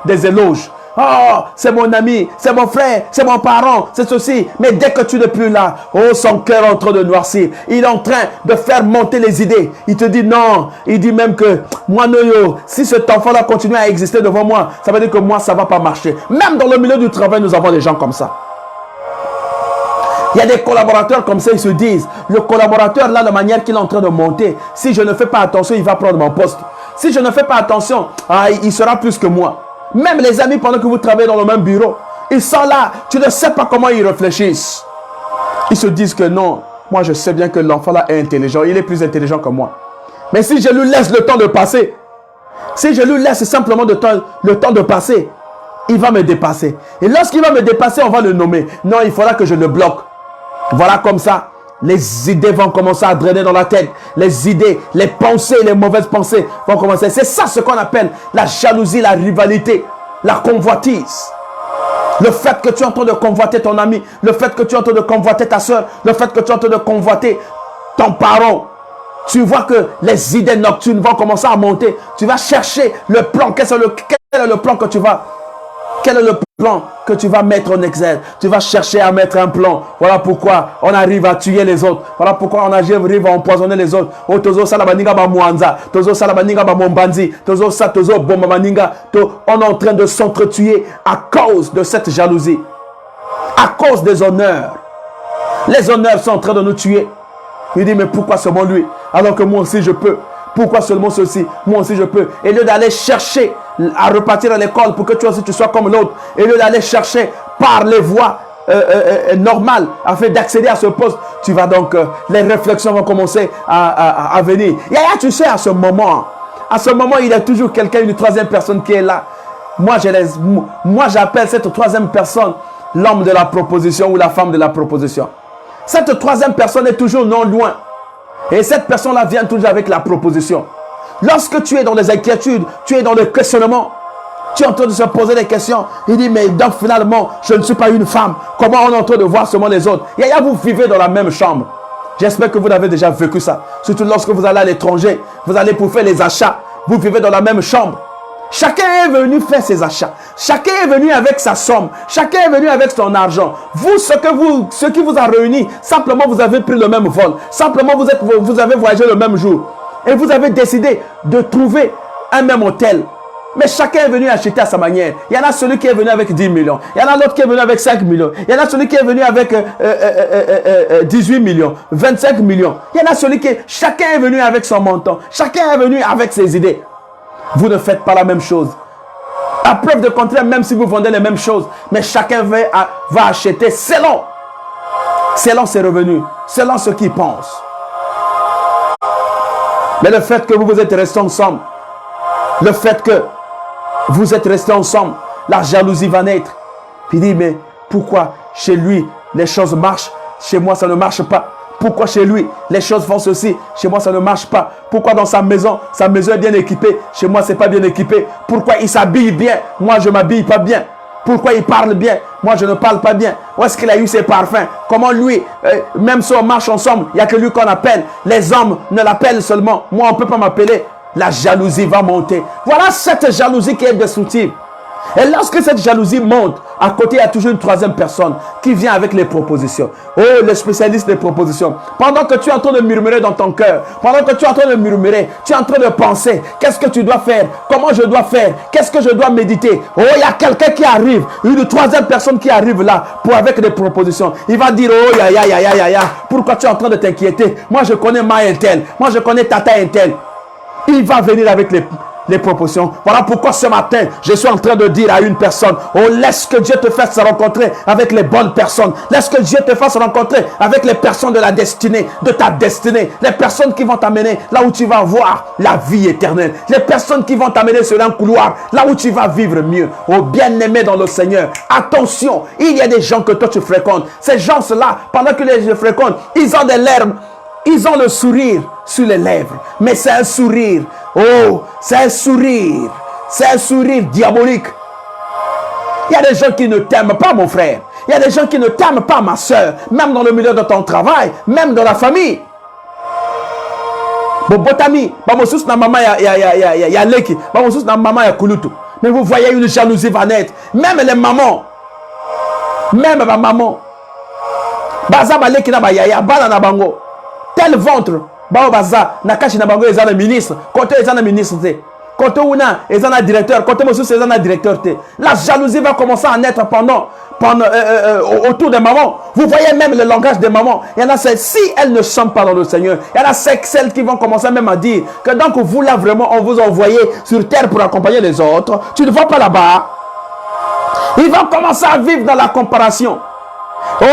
des éloges. Oh, c'est mon ami, c'est mon frère, c'est mon parent, c'est ceci. Mais dès que tu n'es plus là, oh, son cœur est en train de noircir. Il est en train de faire monter les idées. Il te dit non. Il dit même que moi, Noyo, si cet enfant-là continue à exister devant moi, ça veut dire que moi, ça ne va pas marcher. Même dans le milieu du travail, nous avons des gens comme ça. Il y a des collaborateurs comme ça, ils se disent, le collaborateur là, la manière qu'il est en train de monter, si je ne fais pas attention, il va prendre mon poste. Si je ne fais pas attention, il sera plus que moi. Même les amis, pendant que vous travaillez dans le même bureau, ils sont là, tu ne sais pas comment ils réfléchissent. Ils se disent que non, moi je sais bien que l'enfant là est intelligent, il est plus intelligent que moi. Mais si je lui laisse le temps de passer, si je lui laisse simplement le temps de passer, il va me dépasser. Et lorsqu'il va me dépasser, on va le nommer. Non, il faudra que je le bloque. Voilà comme ça, les idées vont commencer à drainer dans la tête. Les idées, les pensées, les mauvaises pensées vont commencer. C'est ça ce qu'on appelle la jalousie, la rivalité, la convoitise. Le fait que tu es en train de convoiter ton ami, le fait que tu es en train de convoiter ta soeur, le fait que tu es en train de convoiter ton parent. Tu vois que les idées nocturnes vont commencer à monter. Tu vas chercher le plan. Quel est le plan que tu vas... Quel est le plan que tu vas mettre en exergue? Tu vas chercher à mettre un plan. Voilà pourquoi on arrive à tuer les autres. Voilà pourquoi on arrive à empoisonner les autres. Oh, tozo salabaninga ba mwanza, tozo salabaninga ba mombanzi, tozo bomba maninga. On est en train de s'entretuer à cause de cette jalousie. À cause des honneurs. Les honneurs sont en train de nous tuer. Il dit, mais pourquoi seulement lui? Alors que moi aussi je peux. Pourquoi seulement ceci? Moi aussi je peux. Et lieu d'aller chercher à repartir à l'école pour que toi aussi tu sois comme l'autre, et lieu d'aller chercher par les voies normales afin d'accéder à ce poste, tu vas donc, les réflexions vont commencer à venir. Tu sais, à ce moment, il y a toujours quelqu'un, une troisième personne qui est là. Moi, j'appelle cette troisième personne l'homme de la proposition ou la femme de la proposition. Cette troisième personne est toujours non loin. Et cette personne-là vient toujours avec la proposition. Lorsque tu es dans les inquiétudes, tu es dans le questionnement, tu es en train de se poser des questions. Il dit, mais donc finalement, je ne suis pas une femme. Comment on est en train de voir seulement les autres? Vous vivez dans la même chambre. J'espère que vous avez déjà vécu ça. Surtout lorsque vous allez à l'étranger, vous allez pour faire les achats. Vous vivez dans la même chambre. Chacun est venu faire ses achats. Chacun est venu avec sa somme. Chacun est venu avec son argent. Vous, ce qui vous a réuni, simplement vous avez pris le même vol. Simplement vous avez voyagé le même jour. Et vous avez décidé de trouver un même hôtel. Mais chacun est venu acheter à sa manière. Il y en a celui qui est venu avec 10 millions. Il y en a l'autre qui est venu avec 5 millions. Il y en a celui qui est venu avec 18 millions, 25 millions. Il y en a celui qui... Chacun est venu avec son montant. Chacun est venu avec ses idées. Vous ne faites pas la même chose. À preuve de contraire, même si vous vendez les mêmes choses, mais chacun va acheter selon ses revenus, selon ce qu'il pense. Mais le fait que vous êtes restés ensemble, le fait que vous êtes restés ensemble, la jalousie va naître. Puis il dit, mais pourquoi chez lui les choses marchent, chez moi ça ne marche pas? Pourquoi chez lui les choses font ceci, chez moi ça ne marche pas? Pourquoi dans sa maison est bien équipée, chez moi c'est pas bien équipé? Pourquoi il s'habille bien, moi je m'habille pas bien? Pourquoi il parle bien, moi je ne parle pas bien? Où est-ce qu'il a eu ses parfums? Comment lui, même si on marche ensemble, il n'y a que lui qu'on appelle. Les hommes ne l'appellent seulement, moi on ne peut pas m'appeler. La jalousie va monter. Voilà cette jalousie qui est destructive. Et lorsque cette jalousie monte, à côté, il y a toujours une troisième personne qui vient avec les propositions. Oh, le spécialiste des propositions. Pendant que tu es en train de murmurer dans ton cœur, pendant que tu es en train de murmurer, tu es en train de penser, qu'est-ce que tu dois faire? Comment je dois faire? Qu'est-ce que je dois méditer? Oh, il y a quelqu'un qui arrive, une troisième personne qui arrive là, pour des propositions. Il va dire, oh, pourquoi tu es en train de t'inquiéter? Moi, je connais ma intel, moi, je connais tata intel. Il va venir avec les propositions. Voilà pourquoi ce matin, je suis en train de dire à une personne, oh, laisse que Dieu te fasse rencontrer avec les bonnes personnes. Laisse que Dieu te fasse rencontrer avec les personnes de la destinée, de ta destinée. Les personnes qui vont t'amener là où tu vas voir la vie éternelle. Les personnes qui vont t'amener sur un couloir, là où tu vas vivre mieux. Oh, bien-aimé dans le Seigneur, attention, il y a des gens que toi tu fréquentes. Ces gens-là, pendant que les gens fréquentent, ils ont des lèvres. Ils ont le sourire sur les lèvres, mais c'est un sourire. Oh, c'est un sourire diabolique. Il y a des gens qui ne t'aiment pas, mon frère. Il y a des gens qui ne t'aiment pas, ma soeur. Même dans le milieu de ton travail, même dans la famille. Botami, bamosus na mama ya leki, bamosus na mama ya kulutu. Mais vous voyez, une jalousie va naître. Même les mamans, même ma maman, baza baleki na bayaya, bana na bango, tel ventre, bao baza, nakashi na bango ezana ministre, côté ezana ministre te, côté una ezana directeur, côté monsieur ezana directeur te. La jalousie va commencer à naître autour des mamans. Vous voyez même le langage des mamans. Il y en a celles, si elles ne chantent pas dans le Seigneur, il y en a celles qui vont commencer même à dire que donc vous là vraiment, on vous a envoyé sur terre pour accompagner les autres. Tu ne vas pas là-bas. Ils vont commencer à vivre dans la comparaison. Oh,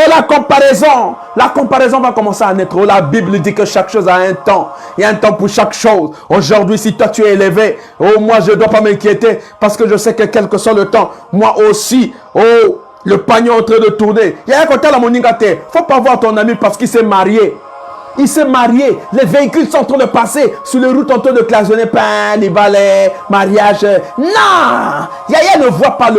la comparaison va commencer à naître. Oh, la Bible dit que chaque chose a un temps. Il y a un temps pour chaque chose. Aujourd'hui, si toi tu es élevé, oh, moi je ne dois pas m'inquiéter parce que je sais que quel que soit le temps, moi aussi, oh, le panier est en train de tourner. Il y a un côté à la moningate. Il ne faut pas voir ton ami parce qu'il s'est marié. Il s'est marié. Les véhicules sont en train de passer sur les routes en train de clasonner. Pain, les balais, mariage. Non! Yaya ne voit pas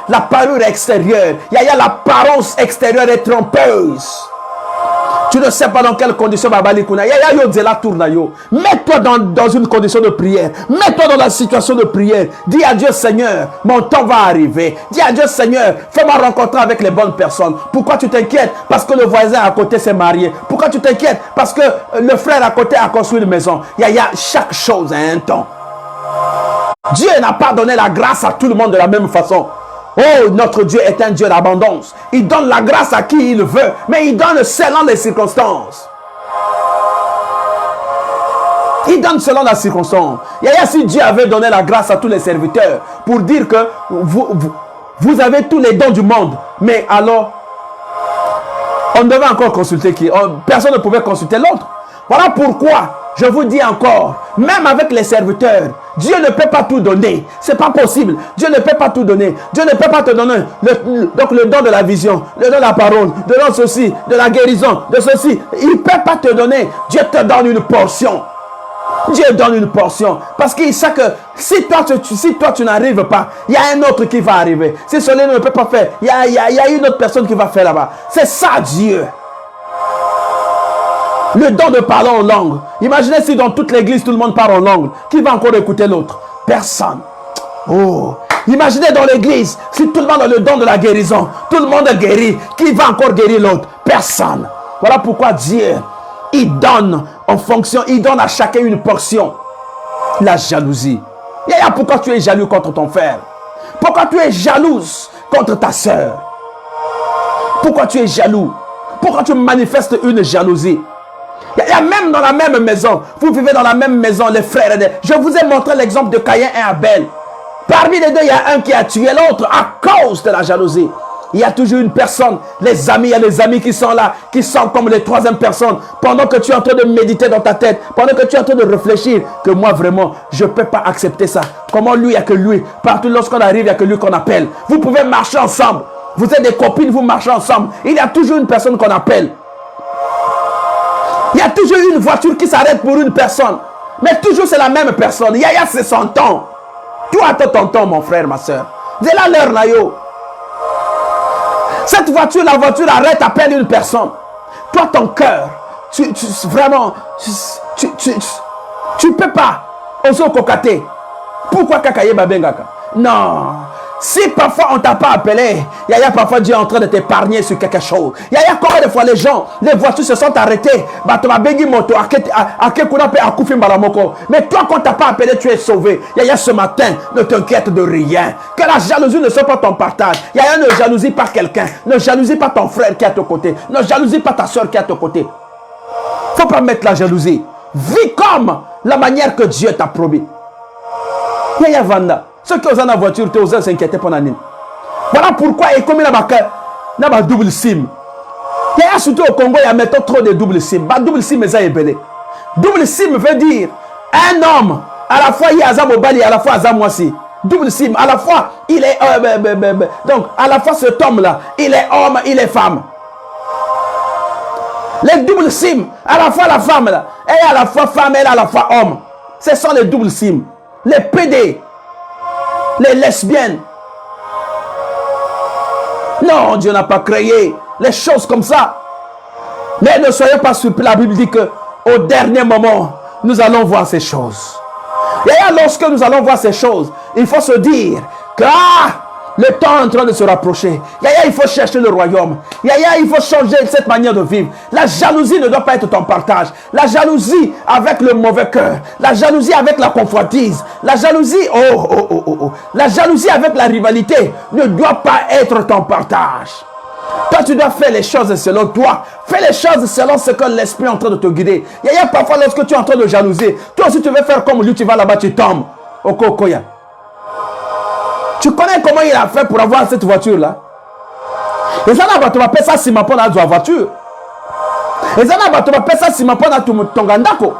la parure extérieure. Yaya, l'apparence extérieure est trompeuse. Tu ne sais pas dans quelle condition Babali Kuna. Yaya yo la tourna yo. Mets-toi dans une condition de prière. Mets-toi dans la situation de prière. Dis à Dieu, Seigneur, mon temps va arriver. Dis à Dieu, Seigneur, fais-moi rencontrer avec les bonnes personnes. Pourquoi tu t'inquiètes? Parce que le voisin à côté s'est marié. Pourquoi tu t'inquiètes? Parce que le frère à côté a construit une maison. Yaya, chaque chose a un temps. Dieu n'a pas donné la grâce à tout le monde de la même façon. Oh, notre Dieu est un Dieu d'abondance. Il donne la grâce à qui il veut, mais il donne selon les circonstances. Il donne selon la circonstance. Yaya, si Dieu avait donné la grâce à tous les serviteurs pour dire que vous avez tous les dons du monde, mais alors, on devait encore consulter qui? Personne ne pouvait consulter l'autre. Voilà pourquoi je vous dis encore, même avec les serviteurs, Dieu ne peut pas tout donner. C'est pas possible. Dieu ne peut pas tout donner. Dieu ne peut pas te donner donc le don de la vision, le don de la parole, le don de ceci, de la guérison, de ceci. Il ne peut pas te donner. Dieu te donne une portion. Dieu donne une portion. Parce qu'il sait que si toi tu n'arrives pas, il y a un autre qui va arriver. Si celui ne peut pas faire, il y a une autre personne qui va faire là-bas. C'est ça Dieu. Le don de parler en langue. Imaginez si dans toute l'église, tout le monde parle en langue. Qui va encore écouter l'autre? Personne. Oh. Imaginez dans l'église, si tout le monde a le don de la guérison, tout le monde est guéri. Qui va encore guérir l'autre? Personne. Voilà pourquoi Dieu, il donne en fonction, il donne à chacun une portion. La jalousie. Yaya, pourquoi tu es jaloux contre ton frère? Pourquoi tu es jalouse contre ta soeur? Pourquoi tu es jaloux? Pourquoi tu manifestes une jalousie? Il y a même dans la même maison, vous vivez dans la même maison, les frères. Je vous ai montré l'exemple de Caïn et Abel. Parmi les deux, il y a un qui a tué l'autre à cause de la jalousie. Il y a toujours une personne, les amis, il y a les amis qui sont là, qui sont comme les troisième personnes. Pendant que tu es en train de méditer dans ta tête, pendant que tu es en train de réfléchir, que moi vraiment, je ne peux pas accepter ça. Comment lui, il n'y a que lui. Partout lorsqu'on arrive, il n'y a que lui qu'on appelle. Vous pouvez marcher ensemble. Vous êtes des copines, vous marchez ensemble. Il y a toujours une personne qu'on appelle. Il y a toujours une voiture qui s'arrête pour une personne. Mais toujours c'est la même personne. Yaya, c'est son temps. Toi, attends ton temps, mon frère, ma soeur. C'est là l'heure, là, yo. Cette voiture, la voiture arrête à peine une personne. Toi, ton cœur, vraiment, tu peux pas oser cocater. Pourquoi kakaye babengaka? Non. Si parfois on t'a pas appelé, Yaya, parfois Dieu est en train de t'épargner sur quelque chose. Yaya, combien de fois les gens, les voitures se sont arrêtées. Mais toi, quand t'as pas appelé, tu es sauvé. Yaya, ce matin, ne t'inquiète de rien. Que la jalousie ne soit pas ton partage. Yaya, ne jalousie pas quelqu'un. Ne jalousie pas ton frère qui est à ton côté. Ne jalousie pas ta soeur qui est à ton côté. Faut pas mettre la jalousie. Vis comme la manière que Dieu t'a promis. Yaya Vanda. Ceux qui ont la voiture, tu osent s'inquiéter pour l'année. Voilà pourquoi, et comme il y a un double SIM. Il y a surtout au Congo, il y a trop de double SIM. Double SIM, c'est ébélé. Double SIM veut dire un homme, à la fois il y a Azamobali, à la fois Azamwasi. Double SIM, à la fois il est. Donc, à la fois cet homme-là, il est homme, il est femme. Les double SIM, à la fois la femme, là, elle est à la fois femme, elle est à la fois homme. Ce sont les double SIM. Les PD. Les lesbiennes. Non, Dieu n'a pas créé les choses comme ça. Mais ne soyez pas surpris. La Bible dit que au dernier moment, nous allons voir ces choses. Et lorsque nous allons voir ces choses, il faut se dire Car le temps est en train de se rapprocher. Yaya, il faut chercher le royaume. Yaya, il faut changer cette manière de vivre. La jalousie ne doit pas être ton partage. La jalousie avec le mauvais cœur. La jalousie avec la convoitise. La jalousie, la jalousie avec la rivalité ne doit pas être ton partage. Toi, tu dois faire les choses selon toi. Fais les choses selon ce que l'esprit est en train de te guider. Yaya, parfois, lorsque tu es en train de jalouser, toi aussi, tu veux faire comme lui, tu vas là-bas, tu tombes. Okokoya. Tu connais comment il a fait pour avoir cette voiture-là? Et ça, tu vas payer ça si ma pote a la voiture. Et ça, tu vas payer ça si ma pote a ton gandako.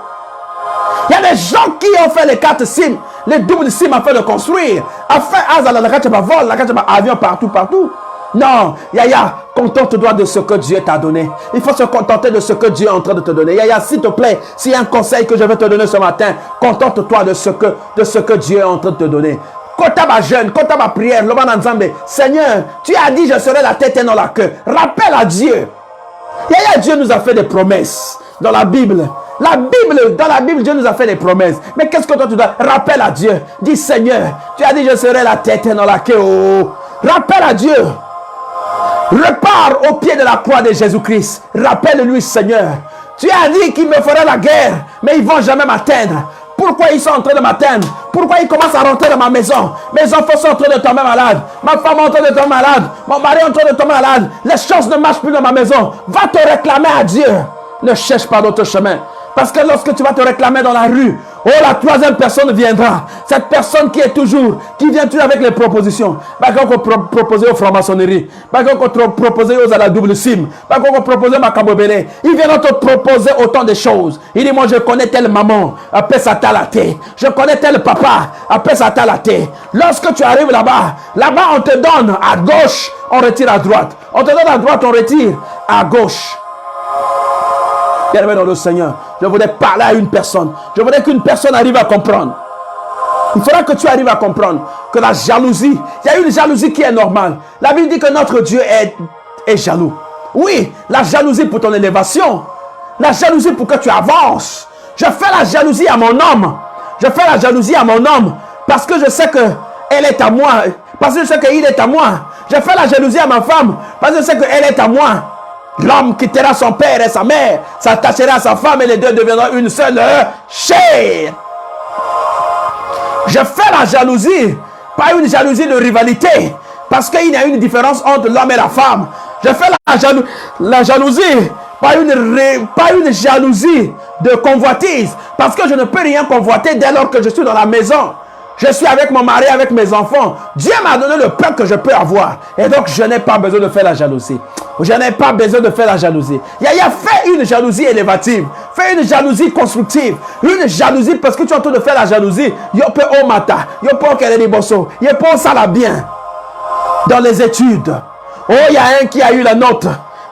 Il y a des gens qui ont fait les 4 SIM, les doubles SIM afin de construire. Afin de vol, avion partout. Non, Yaya, contente-toi de ce que Dieu t'a donné. Il faut se contenter de ce que Dieu est en train de te donner. Yaya, s'il te plaît, s'il y a un conseil que je vais te donner ce matin, contente-toi de ce que Dieu est en train de te donner. Kota ma jeûne, kota ma prière, Seigneur, tu as dit je serai la tête et non la queue. Rappelle à Dieu. Yaya, Dieu nous a fait des promesses dans la Bible. Dans la Bible, Dieu nous a fait des promesses. Mais qu'est-ce que toi tu dois? Rappelle à Dieu. Dis Seigneur, tu as dit je serai la tête et non la queue. Oh. Rappelle à Dieu. Repars au pied de la croix de Jésus-Christ. Rappelle-lui, Seigneur. Tu as dit qu'il me ferait la guerre, mais ils ne vont jamais m'atteindre. Pourquoi ils sont en train de m'atteindre? Pourquoi ils commencent à rentrer dans ma maison? Mes enfants sont en train de tomber malades. Ma femme est en train de tomber malade. Mon mari est en train de tomber malade. Les choses ne marchent plus dans ma maison. Va te réclamer à Dieu. Ne cherche pas d'autre chemin. Parce que lorsque tu vas te réclamer dans la rue, la troisième personne viendra. Cette personne qui vient toujours avec les propositions. Pas qu'on proposer aux francs-maçonneries. Pas qu'on proposer aux à la double sim. Pas qu'on proposer ma cabobélé. Ils viennent te proposer autant de choses. Il dit, moi je connais telle maman, après ça t'a la tête. Je connais tel papa, après ça t'a la tête. Lorsque tu arrives là-bas, on te donne à gauche, on retire à droite. On te donne à droite, on retire à gauche. Bien-aimé dans le Seigneur, je voudrais parler à une personne. Je voudrais qu'une personne arrive à comprendre. Il faudra que tu arrives à comprendre que la jalousie, il y a une jalousie qui est normale. La Bible dit que notre Dieu est jaloux. Oui, la jalousie pour ton élévation. La jalousie pour que tu avances. Je fais la jalousie à mon homme. Je fais la jalousie à mon homme parce que je sais qu'elle est à moi. Parce que je sais qu'il est à moi. Je fais la jalousie à ma femme parce que je sais qu'elle est à moi. L'homme quittera son père et sa mère, s'attachera à sa femme et les deux deviendront une seule chair. Je fais la jalousie, pas une jalousie de rivalité, parce qu'il y a une différence entre l'homme et la femme. Je fais la jalousie, pas une jalousie de convoitise, parce que je ne peux rien convoiter dès lors que je suis dans la maison. Je suis avec mon mari, avec mes enfants. Dieu m'a donné le peuple que je peux avoir. Et donc, je n'ai pas besoin de faire la jalousie. Je n'ai pas besoin de faire la jalousie. Yaya, fais une jalousie élévative. Fais une jalousie constructive. Une jalousie parce que tu es en train de faire la jalousie. Yo peut au mata. Yo peut qu'elle est bosso. Yo peut ça la bien. Dans les études. Oh, il y a un qui a eu la note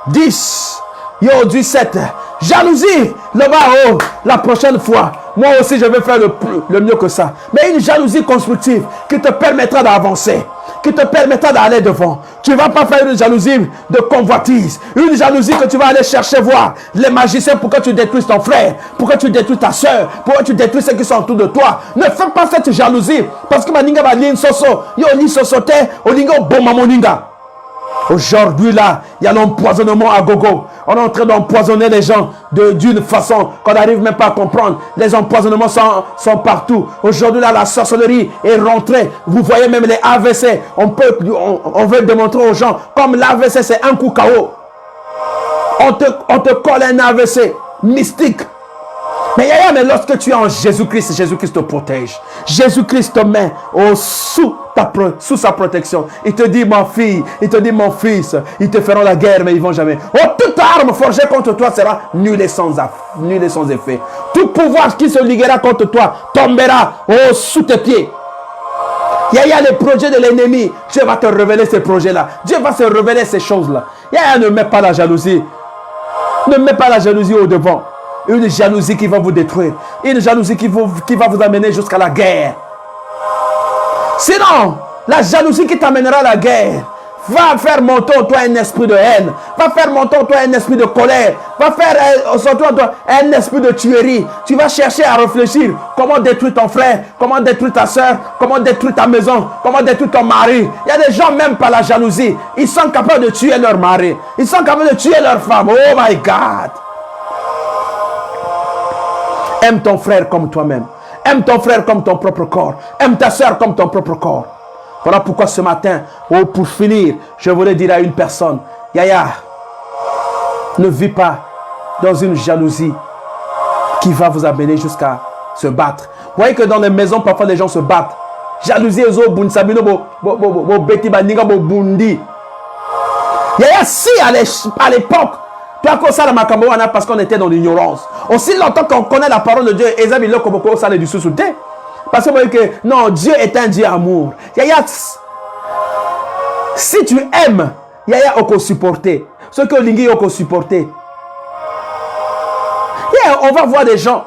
10. Yo, 17. Jalousie. Là-bas, la prochaine fois. Moi aussi, je vais faire le mieux que ça. Mais une jalousie constructive qui te permettra d'avancer, qui te permettra d'aller devant. Tu ne vas pas faire une jalousie de convoitise. Une jalousie que tu vas aller chercher voir les magiciens pour que tu détruises ton frère, pour que tu détruises ta soeur, pour que tu détruises ceux qui sont autour de toi. Ne fais pas cette jalousie. Parce que maninga va lien soso. Yo li sosote, olinga boma moninga. Aujourd'hui, là, il y a l'empoisonnement à gogo. On est en train d'empoisonner les gens d'une façon qu'on n'arrive même pas à comprendre. Les empoisonnements sont partout. Aujourd'hui, là, la sorcellerie est rentrée. Vous voyez même les AVC. On veut démontrer aux gens, comme l'AVC, c'est un coup KO. On te colle un AVC mystique. Mais lorsque tu es en Jésus-Christ, Jésus-Christ te protège. Jésus-Christ te met sous sa protection. Il te dit, ma fille, il te dit, mon fils, ils te feront la guerre, mais ils ne vont jamais. Toute arme forgée contre toi sera nulle et sans effet. Tout pouvoir qui se liguera contre toi tombera sous tes pieds. Il y a les projets de l'ennemi. Dieu va te révéler ces projets-là. Dieu va se révéler ces choses-là. Ne mets pas la jalousie. Ne mets pas la jalousie au devant. Une jalousie qui va vous détruire. Une jalousie qui va vous amener jusqu'à la guerre. Sinon, la jalousie qui t'amènera à la guerre Va faire monter en toi un esprit de haine. Va faire monter en toi un esprit de colère. Va faire sortir en toi un esprit de tuerie. Tu vas chercher à réfléchir comment détruire ton frère, comment détruire ta soeur, comment détruire ta maison, comment détruire ton mari. Il y a des gens, même par la jalousie, ils sont capables de tuer leur mari. Ils sont capables de tuer leur femme. Oh my God. Aime ton frère comme toi-même. Aime ton frère comme ton propre corps. Aime ta soeur comme ton propre corps. Voilà pourquoi ce matin, pour finir, je voulais dire à une personne, Yaya, ne vis pas dans une jalousie qui va vous amener jusqu'à se battre. Vous voyez que dans les maisons, parfois les gens se battent. Jalousie, Yaya, si à l'époque, toi, parce qu'on était dans l'ignorance, aussi longtemps qu'on connaît la parole de Dieu, ça du sous-souté. Parce que vous voyez que non, Dieu est un Dieu amour. Yaya, si tu aimes, Yaya oko supporter. Ce que Lingi oko supporter. Yeah, on va voir des gens.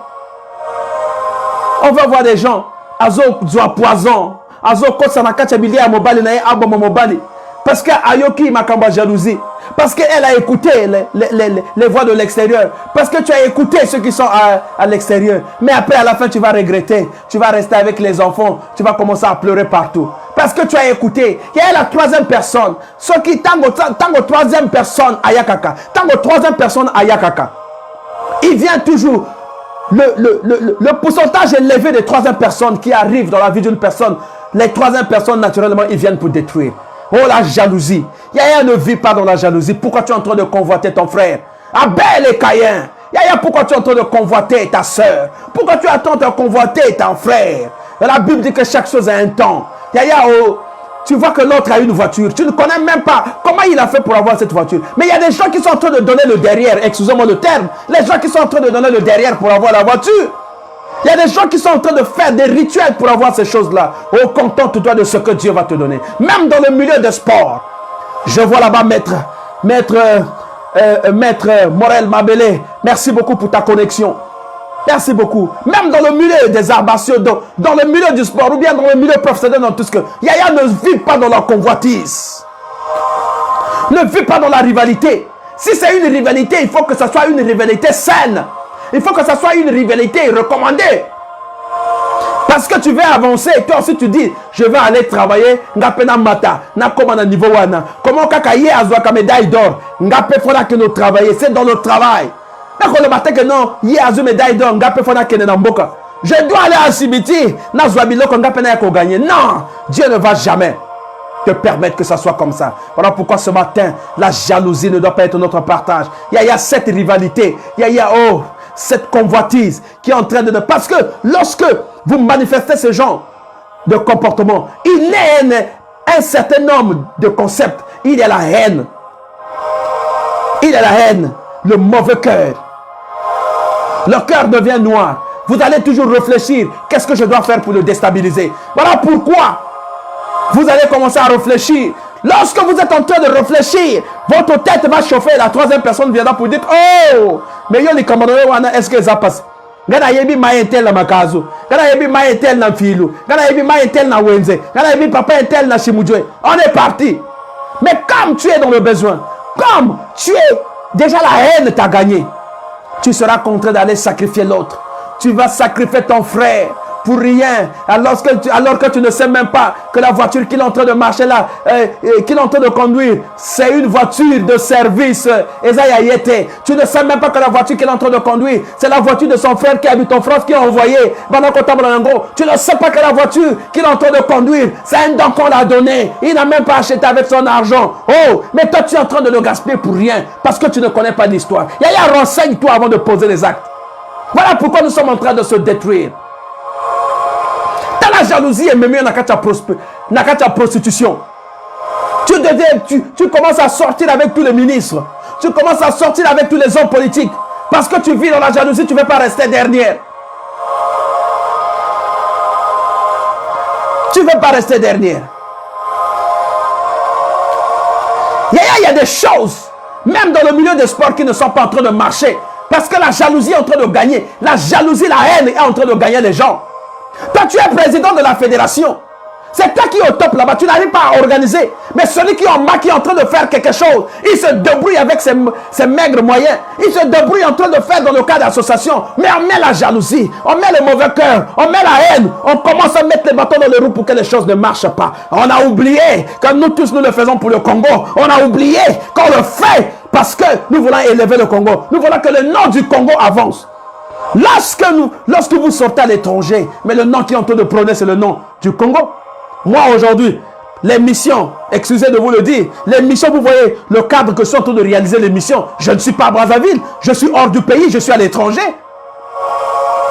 On va voir des gens. Azo doit poison. Azo kosanaka chabili à mobali na abo mobali. Parce que Ayoki makamba jalousie. Parce qu'elle a écouté les voix de l'extérieur. Parce que tu as écouté ceux qui sont à l'extérieur. Mais après, à la fin, tu vas regretter. Tu vas rester avec les enfants. Tu vas commencer à pleurer partout. Parce que tu as écouté. Il y a la troisième personne. Ceux qui tango troisième personne à Yakaka. Tango troisième personne à Yakaka. Il vient toujours. Le pourcentage élevé des troisième personnes qui arrivent dans la vie d'une personne. Les troisième personnes, naturellement, ils viennent pour détruire. Oh, la jalousie. Yaya ne vit pas dans la jalousie. Pourquoi tu es en train de convoiter ton frère? Abel et Caïn. Yaya, pourquoi tu es en train de convoiter ta soeur? Pourquoi tu es en train de convoiter ton frère? La Bible dit que chaque chose a un temps. Yaya, oh, tu vois que l'autre a une voiture. Tu ne connais même pas comment il a fait pour avoir cette voiture. Mais il y a des gens qui sont en train de donner le derrière. Excusez-moi le terme. Les gens qui sont en train de donner le derrière pour avoir la voiture. Il y a des gens qui sont en train de faire des rituels pour avoir ces choses-là. Oh, contente-toi de ce que Dieu va te donner. Même dans le milieu de sport. Je vois là-bas Maître Morel Mabélé. Merci beaucoup pour ta connexion. Merci beaucoup. Même dans le milieu des arts martiaux, dans le milieu du sport ou bien dans le milieu professionnel, dans tout ce que... Yaya ne vit pas dans la convoitise. Ne vit pas dans la rivalité. Si c'est une rivalité, il faut que ce soit une rivalité saine. Il faut que ça soit une rivalité recommandée. Parce que tu veux avancer et toi aussi tu dis, je vais aller travailler, ngapena mata, na koma na niveau wana. Comment kakaye azwa ka médaille d'or, ngape fona que nous travailler, c'est dans le travail. D'accord le matin que non, yé azu médaille d'or, ngape fona que na mboka. Je dois aller à Sibiti, na zwa biloko ngapena ya ko gagner. Non, Dieu ne va jamais te permettre que ça soit comme ça. Voilà pourquoi ce matin, la jalousie ne doit pas être notre partage. Il y a cette rivalité, il y a cette convoitise qui est en train de... Parce que lorsque vous manifestez ce genre de comportement, il est un certain nombre de concepts. Il y a la haine. Il y a la haine, le mauvais cœur. Le cœur devient noir. Vous allez toujours réfléchir, qu'est-ce que je dois faire pour le déstabiliser? Voilà pourquoi vous allez commencer à réfléchir. Lorsque vous êtes en train de réfléchir, votre tête va chauffer. La troisième personne viendra pour dire, oh, mais yo les camarades, est-ce que ça passe? Gana yebi maïentel na makazo, gana yebi maïentel na filou, gana yebi maïentel na wenze, gana yebi papa entel na chimudjoué. On est parti. Mais comme tu es dans le besoin, comme tu es déjà la haine t'a gagné, tu seras contraint d'aller sacrifier l'autre. Tu vas sacrifier ton frère pour rien, alors que tu ne sais même pas que la voiture qu'il est en train de marcher là, qu'il est en train de conduire, c'est une voiture de service. Tu ne sais même pas que la voiture qu'il est en train de conduire, c'est la voiture de son frère qui habite en France, qui a envoyé. Tu ne sais pas que la voiture qu'il est en train de conduire, c'est un don qu'on l'a donné. Il n'a même pas acheté avec son argent. Oh, mais toi tu es en train de le gaspiller pour rien, parce que tu ne connais pas l'histoire. Yaya, renseigne-toi avant de poser les actes. Voilà pourquoi nous sommes en train de se détruire. La jalousie est même mieux dans la prostitution. Tu commences à sortir avec tous les ministres. Tu commences à sortir avec tous les hommes politiques. Parce que tu vis dans la jalousie, tu ne veux pas rester dernière. Tu ne veux pas rester dernière. Il y a des choses, même dans le milieu des sports, qui ne sont pas en train de marcher. Parce que la jalousie est en train de gagner. La jalousie, la haine est en train de gagner les gens. Toi, tu es président de la fédération. C'est toi qui es au top là-bas, tu n'arrives pas à organiser. Mais celui qui est en bas, qui est en train de faire quelque chose, il se débrouille avec ses maigres moyens. Il se débrouille en train de faire dans le cadre d'association. Mais on met la jalousie, on met le mauvais cœur, on met la haine. On commence à mettre les bâtons dans les roues pour que les choses ne marchent pas. On a oublié que nous tous, nous le faisons pour le Congo. On a oublié qu'on le fait parce que nous voulons élever le Congo. Nous voulons que le nom du Congo avance. Lorsque vous sortez à l'étranger, mais le nom qui est en train de prôner, c'est le nom du Congo. Moi, aujourd'hui, les missions, excusez de vous le dire, les missions, vous voyez le cadre que je suis en train de réaliser les missions. Je ne suis pas à Brazzaville, je suis hors du pays, je suis à l'étranger.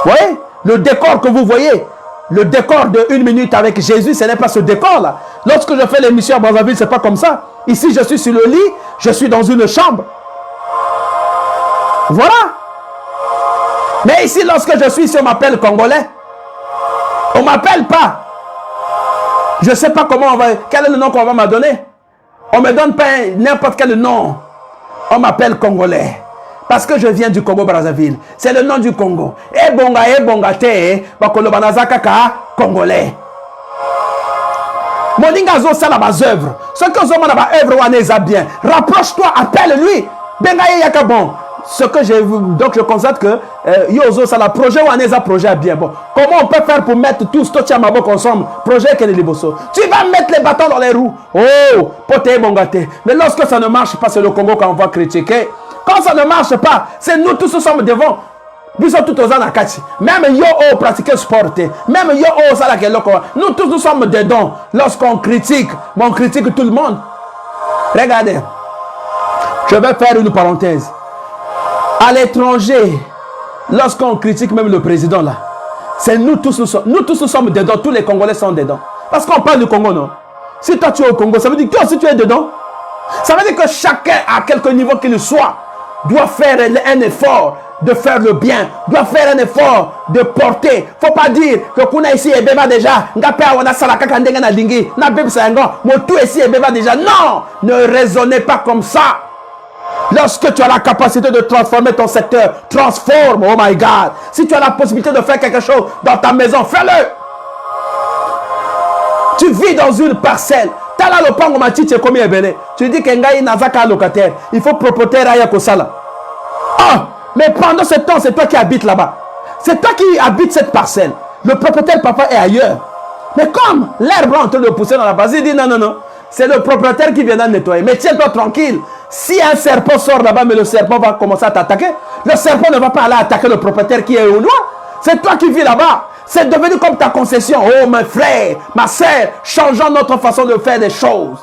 Vous voyez, le décor que vous voyez, le décor de 1 minute avec Jésus, ce n'est pas ce décor-là. Lorsque je fais les missions à Brazzaville, ce n'est pas comme ça. Ici, je suis sur le lit, je suis dans une chambre. Voilà. Mais ici, lorsque je suis ici, on m'appelle Congolais. On ne m'appelle pas. Je ne sais pas comment on va... Quel est le nom qu'on va me donner? On ne me donne pas n'importe quel nom. On m'appelle Congolais. Parce que je viens du Congo-Brazzaville. C'est le nom du Congo. Ebonga te, bakolobanazaka kaka Congolais. Moninga zo sala bas œuvre. Ce que zo mana ba œuvre wana eza bien. Rapproche-toi, appelle-lui. Benga yaka bon. Ce que j'ai vu, donc je constate que Yozo, ça la projet ou un projet bien bon. Comment on peut faire pour mettre tous Totiamabok ensemble? Projet que les liboso. Tu vas mettre les bâtons dans les roues. Oh, poté mon gâté. Mais lorsque ça ne marche pas, c'est le Congo qu'on va critiquer. Quand ça ne marche pas, c'est nous tous sommes devant. Nous sommes tous aux anakati. Même yo oh pratiquer sport. Même yo oh ça la keloko. Nous tous nous sommes dedans. Lorsqu'on critique, on critique tout le monde. Regardez. Je vais faire une parenthèse. À l'étranger, lorsqu'on critique même le président là, c'est nous tous nous sommes dedans, tous les Congolais sont dedans. Parce qu'on parle du Congo, non? Si toi tu es au Congo, ça veut dire que toi aussi tu es dedans. Ça veut dire que chacun, à quelque niveau qu'il soit, doit faire un effort de faire le bien, doit faire un effort de porter. Faut pas dire que kuna ici est bébé déjà, ngapé on a salaka kandenga na dingi, na bébé sango, mon tout ici est bébé déjà. Non, ne raisonnez pas comme ça. Lorsque tu as la capacité de transformer ton secteur, transforme, oh my God. Si tu as la possibilité de faire quelque chose dans ta maison, fais-le. Tu vis dans une parcelle. Tu as là le pango matiche comme il est. Tu dis qu'il y a un locataire. Il faut propriétaire à Yakosala. Oh, mais pendant ce temps, c'est toi qui habites là-bas. C'est toi qui habites cette parcelle. Le propriétaire papa est ailleurs. Mais comme l'herbe est en train de pousser dans la base, il dit non, non, non. C'est le propriétaire qui viendra nettoyer. Mais tiens-toi tranquille. Si un serpent sort là-bas, mais le serpent va commencer à t'attaquer, le serpent ne va pas aller attaquer le propriétaire qui est au noir. C'est toi qui vis là-bas. C'est devenu comme ta concession. Oh, mes frères, ma soeur, changeons notre façon de faire les choses.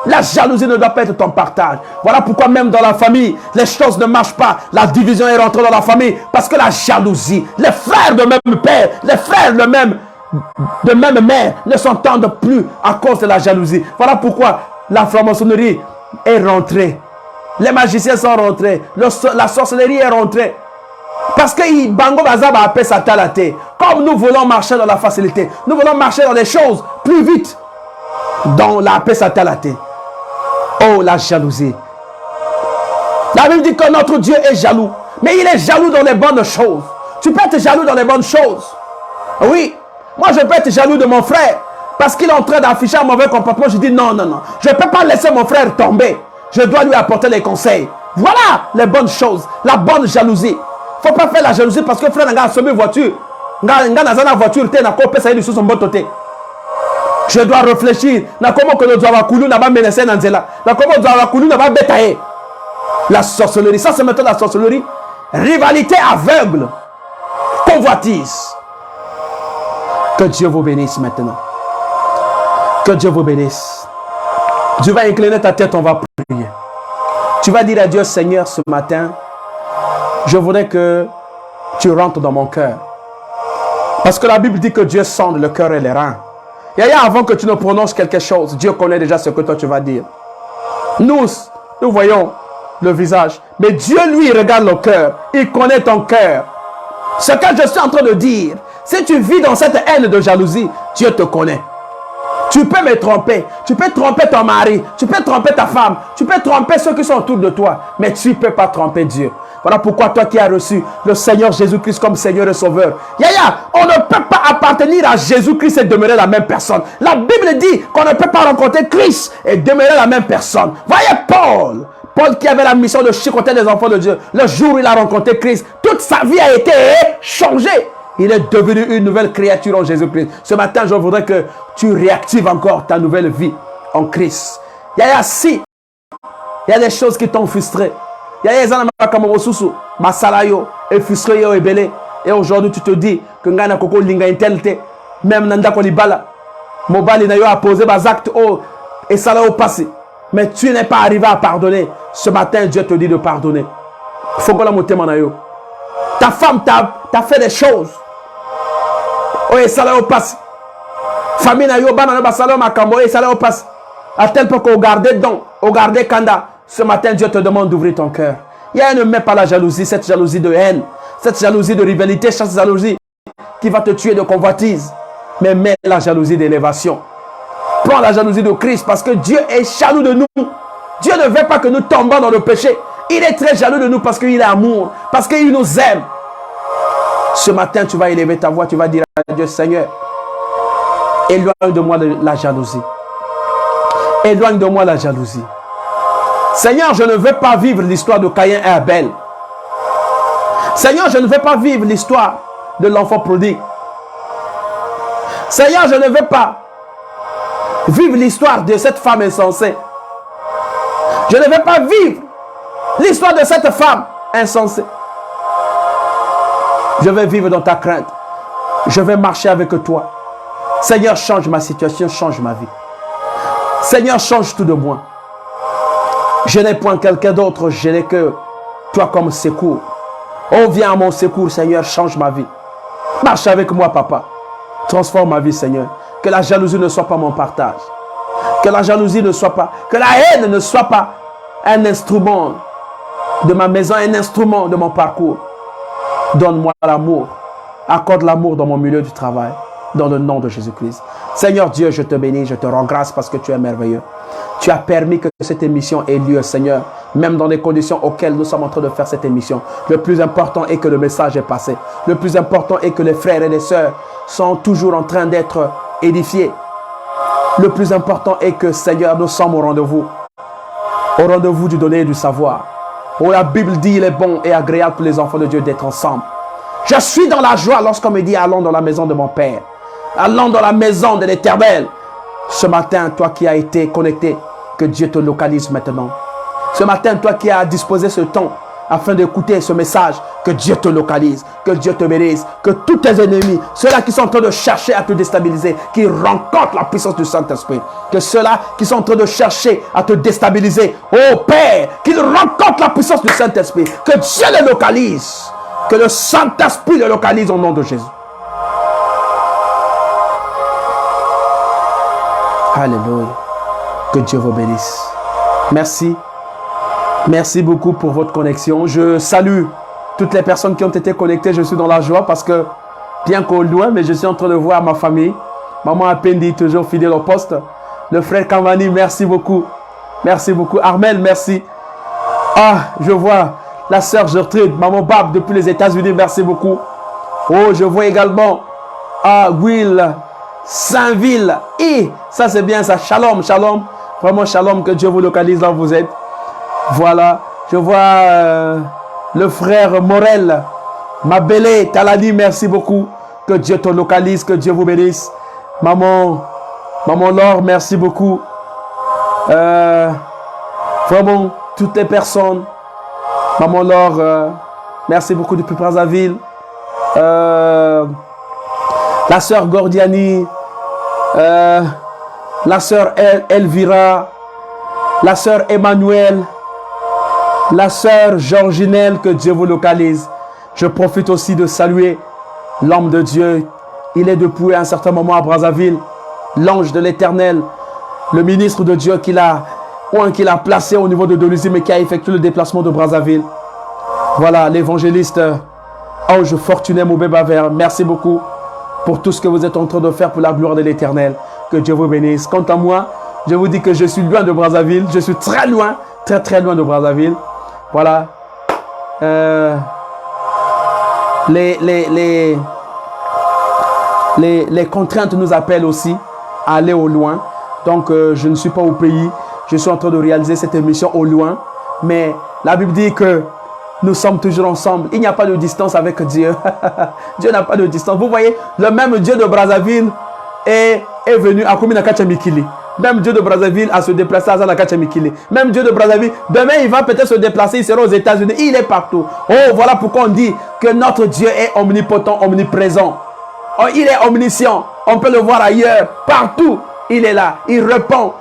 La jalousie ne doit pas être ton partage. Voilà pourquoi même dans la famille, les choses ne marchent pas. La division est rentrée dans la famille. Parce que la jalousie, les frères de même père, les frères de même mère ne s'entendent plus à cause de la jalousie. Voilà pourquoi la franc-maçonnerie est rentrée. Les magiciens sont rentrés. La sorcellerie est rentrée. Parce que Bango Bazaba appelle ça talaté. Comme nous voulons marcher dans la facilité, nous voulons marcher dans les choses plus vite. Dans la paix ça talaté. Oh, la jalousie. La Bible dit que notre Dieu est jaloux. Mais il est jaloux dans les bonnes choses. Tu peux être jaloux dans les bonnes choses. Oui. Moi, je peux être jaloux de mon frère. Parce qu'il est en train d'afficher un mauvais comportement. Je dis non, non, non. Je ne peux pas laisser mon frère tomber. Je dois lui apporter les conseils. Voilà les bonnes choses. La bonne jalousie. Il ne faut pas faire la jalousie parce que frère n'a pas une voiture. Voiture, je dois réfléchir. La sorcellerie. Ça, c'est maintenant la sorcellerie. Rivalité aveugle. Convoitise. Que Dieu vous bénisse maintenant. Que Dieu vous bénisse. Tu vas incliner ta tête, on va prier. Tu vas dire à Dieu, Seigneur, ce matin, je voudrais que tu rentres dans mon cœur. Parce que la Bible dit que Dieu sonde le cœur et les reins. Et avant que tu ne prononces quelque chose, Dieu connaît déjà ce que toi tu vas dire. Nous voyons le visage. Mais Dieu, lui, regarde le cœur. Il connaît ton cœur. Ce que je suis en train de dire, si tu vis dans cette haine de jalousie, Dieu te connaît. Tu peux me tromper. Tu peux tromper ton mari. Tu peux tromper ta femme. Tu peux tromper ceux qui sont autour de toi. Mais tu ne peux pas tromper Dieu. Voilà pourquoi toi qui as reçu le Seigneur Jésus-Christ comme Seigneur et Sauveur. Yaya, on ne peut pas appartenir à Jésus-Christ et demeurer la même personne. La Bible dit qu'on ne peut pas rencontrer Christ et demeurer la même personne. Voyez Paul. Paul qui avait la mission de chicoter les enfants de Dieu. Le jour où il a rencontré Christ, toute sa vie a été changée. Il est devenu une nouvelle créature en Jésus-Christ. Ce matin, je voudrais que tu réactives encore ta nouvelle vie en Christ. Yaya, si il y a des choses qui t'ont frustré. Yaya, et frustré et belé. Et aujourd'hui, tu te dis que ngana koko linga intelte, même nanda kolibala, mobali na yo a posé bas actes et ça l'a passé. Mais tu n'es pas arrivé à pardonner. Ce matin, Dieu te dit de pardonner. Faut que la montée manayo. Ta femme t'a fait des choses. Oh, et ça l'a passé. Famille na yo banana basalo makambo et ça l'a passé. À tel point qu'on gardait donc, on gardait kanda. Ce matin, Dieu te demande d'ouvrir ton cœur. Il y a ne met pas la jalousie, cette jalousie de haine, cette jalousie de rivalité, cette jalousie qui va te tuer de convoitise. Mais mets la jalousie d'élévation. Prends la jalousie de Christ parce que Dieu est jaloux de nous. Dieu ne veut pas que nous tombions dans le péché. Il est très jaloux de nous parce qu'il est amour, parce qu'il nous aime. Ce matin, tu vas élever ta voix, tu vas dire à Dieu, Seigneur, éloigne de moi la jalousie. Éloigne de moi la jalousie. Seigneur, je ne veux pas vivre l'histoire de Caïn et Abel. Seigneur, je ne veux pas vivre l'histoire de l'enfant prodigue. Seigneur, je ne veux pas vivre l'histoire de cette femme insensée. Je ne veux pas vivre l'histoire de cette femme insensée. Je vais vivre dans ta crainte. Je vais marcher avec toi. Seigneur, change ma situation, change ma vie. Seigneur, change tout de moi. Je n'ai point quelqu'un d'autre, je n'ai que toi comme secours. Oh, viens à mon secours, Seigneur, change ma vie. Marche avec moi, papa. Transforme ma vie, Seigneur. Que la jalousie ne soit pas mon partage. Que la jalousie ne soit pas, que la haine ne soit pas un instrument de ma maison, un instrument de mon parcours. Donne-moi l'amour. Accorde l'amour dans mon milieu du travail. Dans le nom de Jésus-Christ. Seigneur Dieu, je te bénis, je te rends grâce parce que tu es merveilleux. Tu as permis que cette émission ait lieu, Seigneur, même dans les conditions auxquelles nous sommes en train de faire cette émission. Le plus important est que le message est passé. Le plus important est que les frères et les sœurs sont toujours en train d'être édifiés. Le plus important est que, Seigneur, nous sommes au rendez-vous du donner et du savoir. Oh, la Bible dit, il est bon et agréable pour les enfants de Dieu d'être ensemble. Je suis dans la joie lorsqu'on me dit, allons dans la maison de mon Père. Allons dans la maison de l'Éternel. Ce matin, toi qui as été connecté, que Dieu te localise maintenant. Ce matin, toi qui as disposé ce temps afin d'écouter ce message, que Dieu te localise, que Dieu te bénisse, que tous tes ennemis, ceux-là qui sont en train de chercher à te déstabiliser, qu'ils rencontrent la puissance du Saint-Esprit, que ceux-là qui sont en train de chercher à te déstabiliser, oh Père, qu'ils rencontrent la puissance du Saint-Esprit, que Dieu les localise, que le Saint-Esprit les localise au nom de Jésus. Alléluia. Que Dieu vous bénisse. Merci. Merci beaucoup pour votre connexion. Je salue toutes les personnes qui ont été connectées. Je suis dans la joie parce que, bien qu'au loin, mais je suis en train de voir ma famille. Maman Apendi, toujours fidèle au poste. Le frère Kamani, merci beaucoup. Merci beaucoup. Armel, merci. Ah, je vois la sœur Gertrude, maman Bab depuis les États-Unis, merci beaucoup. Oh, je vois également Will Saint-Ville. Et ça, c'est bien ça. Shalom, shalom. Vraiment, shalom, que Dieu vous localise là où vous êtes. Voilà. Je vois le frère Morel. Mabélé, Talani, merci beaucoup. Que Dieu te localise, que Dieu vous bénisse. Maman Laure, merci beaucoup. Vraiment, toutes les personnes. Maman Laure, merci beaucoup depuis Brazzaville. La sœur Gordiani, la sœur Elvira, la sœur Emmanuel, la sœur Georginelle, que Dieu vous localise. Je profite aussi de saluer l'homme de Dieu. Il est depuis un certain moment à Brazzaville, l'ange de l'Éternel, le ministre de Dieu qu'il a placé au niveau de Dolusie, mais qui a effectué le déplacement de Brazzaville. Voilà, l'évangéliste Ange Fortuné Moubé Baver. Merci beaucoup pour tout ce que vous êtes en train de faire pour la gloire de l'Éternel. Que Dieu vous bénisse. Quant à moi, je vous dis que je suis loin de Brazzaville. Je suis très loin de Brazzaville. Voilà. Les contraintes nous appellent aussi à aller au loin. Donc, je ne suis pas au pays. Je suis en train de réaliser cette émission au loin. Mais la Bible dit que nous sommes toujours ensemble. Il n'y a pas de distance avec Dieu. Dieu n'a pas de distance. Vous voyez, le même Dieu de Brazzaville est venu à Komina Kachamikili. Même Dieu de Brazzaville a se déplacé à Zanakachamikili. Même Dieu de Brazzaville, demain il va peut-être se déplacer, il sera aux États-Unis. Il est partout. Oh, voilà pourquoi on dit que notre Dieu est omnipotent, omniprésent. Oh, il est omniscient. On peut le voir ailleurs, partout. Il est là. Il répond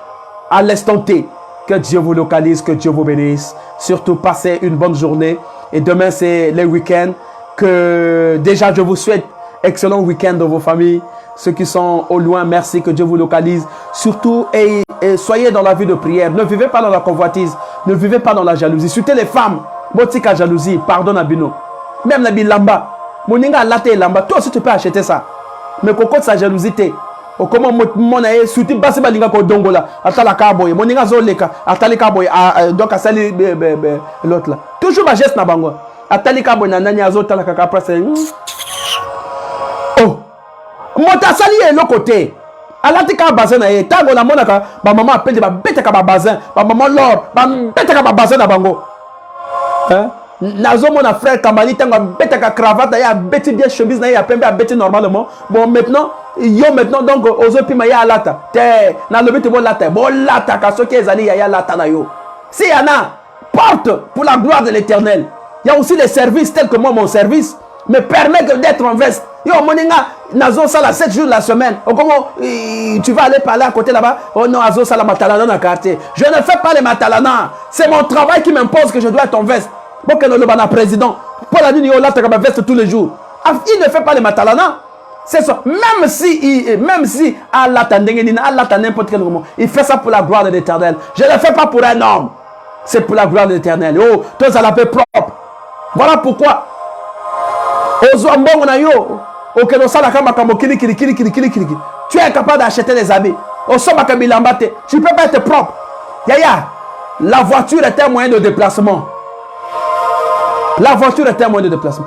à l'instant T. Que Dieu vous localise, que Dieu vous bénisse. Surtout, passez une bonne journée. Et demain, c'est le week-end. Que déjà, je vous souhaite excellent week-end dans vos familles. Ceux qui sont au loin, merci, que Dieu vous localise. Surtout, et soyez dans la vie de prière. Ne vivez pas dans la convoitise. Ne vivez pas dans la jalousie. Surtout les femmes. Botika jalousie, pardon Abino. Même la bilamba. Moninga latte lamba. Toi aussi, tu peux acheter ça. Mais coco, sa jalousie. O comment mon aye surtout basi balinga ko dongola atala kaboy moninga zoleka atali kaboy donc asali l'autre là toujours ma geste na bango atali kaboy na nani azotala kaka après oh mota sali e l'autre côté alati ka bazin na ye tango na monaka ba maman appelle ba beteka ba bazin ba maman lord ba beteka ba bazin na bango hein nazo mon frère Kamali tango beteka cravate ya beti bien chemise na ya pembe a beti normalement bon maintenant yo maintenant donc ozopi ma ya lata te na lobi te bo lata ka soki ezali ya lata na yo si yana porte pour la gloire de l'Éternel. Il y a aussi les services tels que moi mon service me permet d'être en veste. Yo moninga nazo sala 7 jours la semaine. Oh, comment tu vas aller parler à côté là-bas? Oh non, azo sala matalana dans le quartier. Je ne fais pas les matalana. C'est mon travail qui m'impose que je dois être en veste. Bon que le président pour la nuit yo lata ka veste tous les jours. Il ne fait pas les matalana. C'est ça. Même si Allah n'importe quel moment, il fait ça pour la gloire de l'Éternel. Je ne le fais pas pour un homme. C'est pour la gloire de l'Éternel. Oh, toi ça la paix propre. Voilà pourquoi. Tu es incapable d'acheter des habits. Tu ne peux pas être propre. Yaya, la voiture est un moyen de déplacement. La voiture est un moyen de déplacement.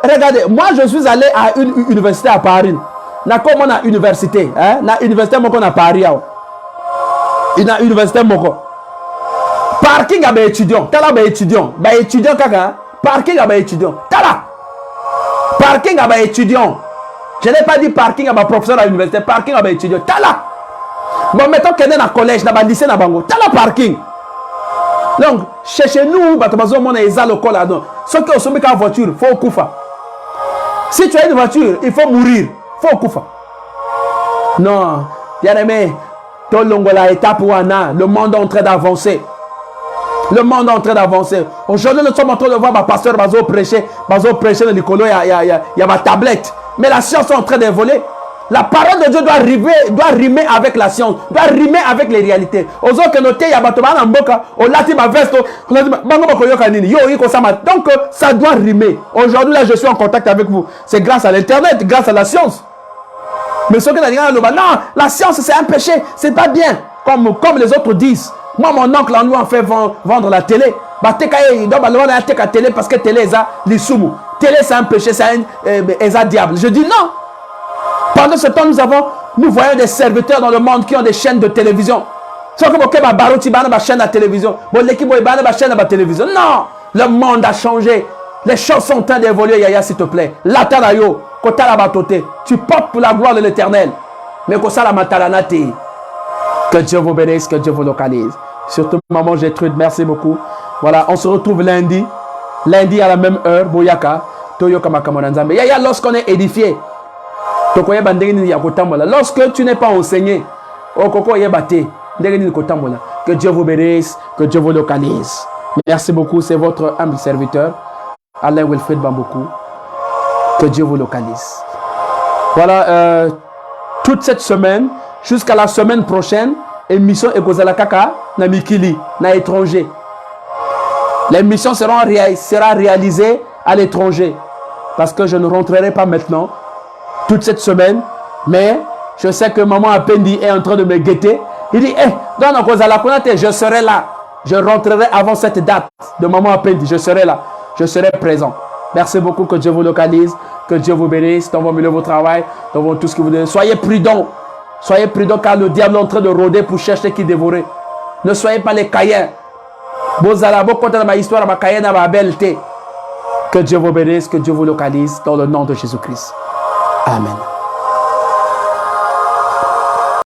Regardez, moi je suis allé à une université à Paris. Na comme on a université, hein? Na université moko na Paris. Il a université moko. Parking à étudiant. Tala ba étudiant. Ba étudiant kaka. Parking à étudiant. Tala. Parking à étudiant. Je n'ai pas dit parking à professeur à l'université. Parking à étudiant. Tala. Bon, mettons qu'on est dans le collège, dans le lycée, dans le bango. Tala parking. Donc, chez nous, on a des alcools là-dedans. Ceux qui ont une voiture, il faut koufa. Si tu as une voiture, il faut mourir. Il faut koufa. Non, bien aimé, la étape où on a, le monde est en train d'avancer. Le monde est en train d'avancer. Aujourd'hui, nous sommes en train de voir ma pasteur Bazo prêcher dans l'école, il y a ma tablette. Mais la science est en train d'évoluer. La parole de Dieu doit rimer avec la science, doit rimer avec les réalités. Donc, ça doit rimer. Aujourd'hui, là, je suis en contact avec vous. C'est grâce à l'Internet, grâce à la science. Mais ce que non, la science, c'est un péché. C'est pas bien. Comme les autres disent. Moi, mon oncle, on nous a fait vendre la télé. Il doit la télé parce que télé, télé, c'est un péché, c'est un diable. Je dis non. Pendant ce temps, nous voyons des serviteurs dans le monde qui ont des chaînes de télévision. Sauf que chaîne de télévision. Non, le monde a changé. Les choses sont en train d'évoluer, Yaya, s'il te plaît. Tu portes pour la gloire de l'Éternel. Mais que Dieu vous bénisse, que Dieu vous localise. Surtout, maman Gertrude, merci beaucoup. Voilà, on se retrouve lundi. Lundi à la même heure, Boyaka. Yaya, lorsqu'on est édifié, lorsque tu n'es pas enseigné, que Dieu vous bénisse, que Dieu vous localise. Merci beaucoup, c'est votre humble serviteur, Alain Wilfred Bamboukou. Que Dieu vous localise. Voilà, toute cette semaine, jusqu'à la semaine prochaine, émission Ekozala Kaka, na Mikili, na étranger. L'émission sera réalisée à l'étranger. Parce que je ne rentrerai pas maintenant, toute cette semaine, mais Je sais que maman Apendi est en train de me guetter. Il dit, je serai là. Je rentrerai avant cette date de maman Apendi. Je serai là. Je serai présent. Merci beaucoup, que Dieu vous localise, que Dieu vous bénisse dans vos milieux, vos travail, dans tout ce que vous devez. Soyez prudents. Soyez prudents car le diable est en train de rôder pour chercher qui dévorer. Ne soyez pas les Caïens. Que Dieu vous bénisse, que Dieu vous localise dans le nom de Jésus-Christ. Amen.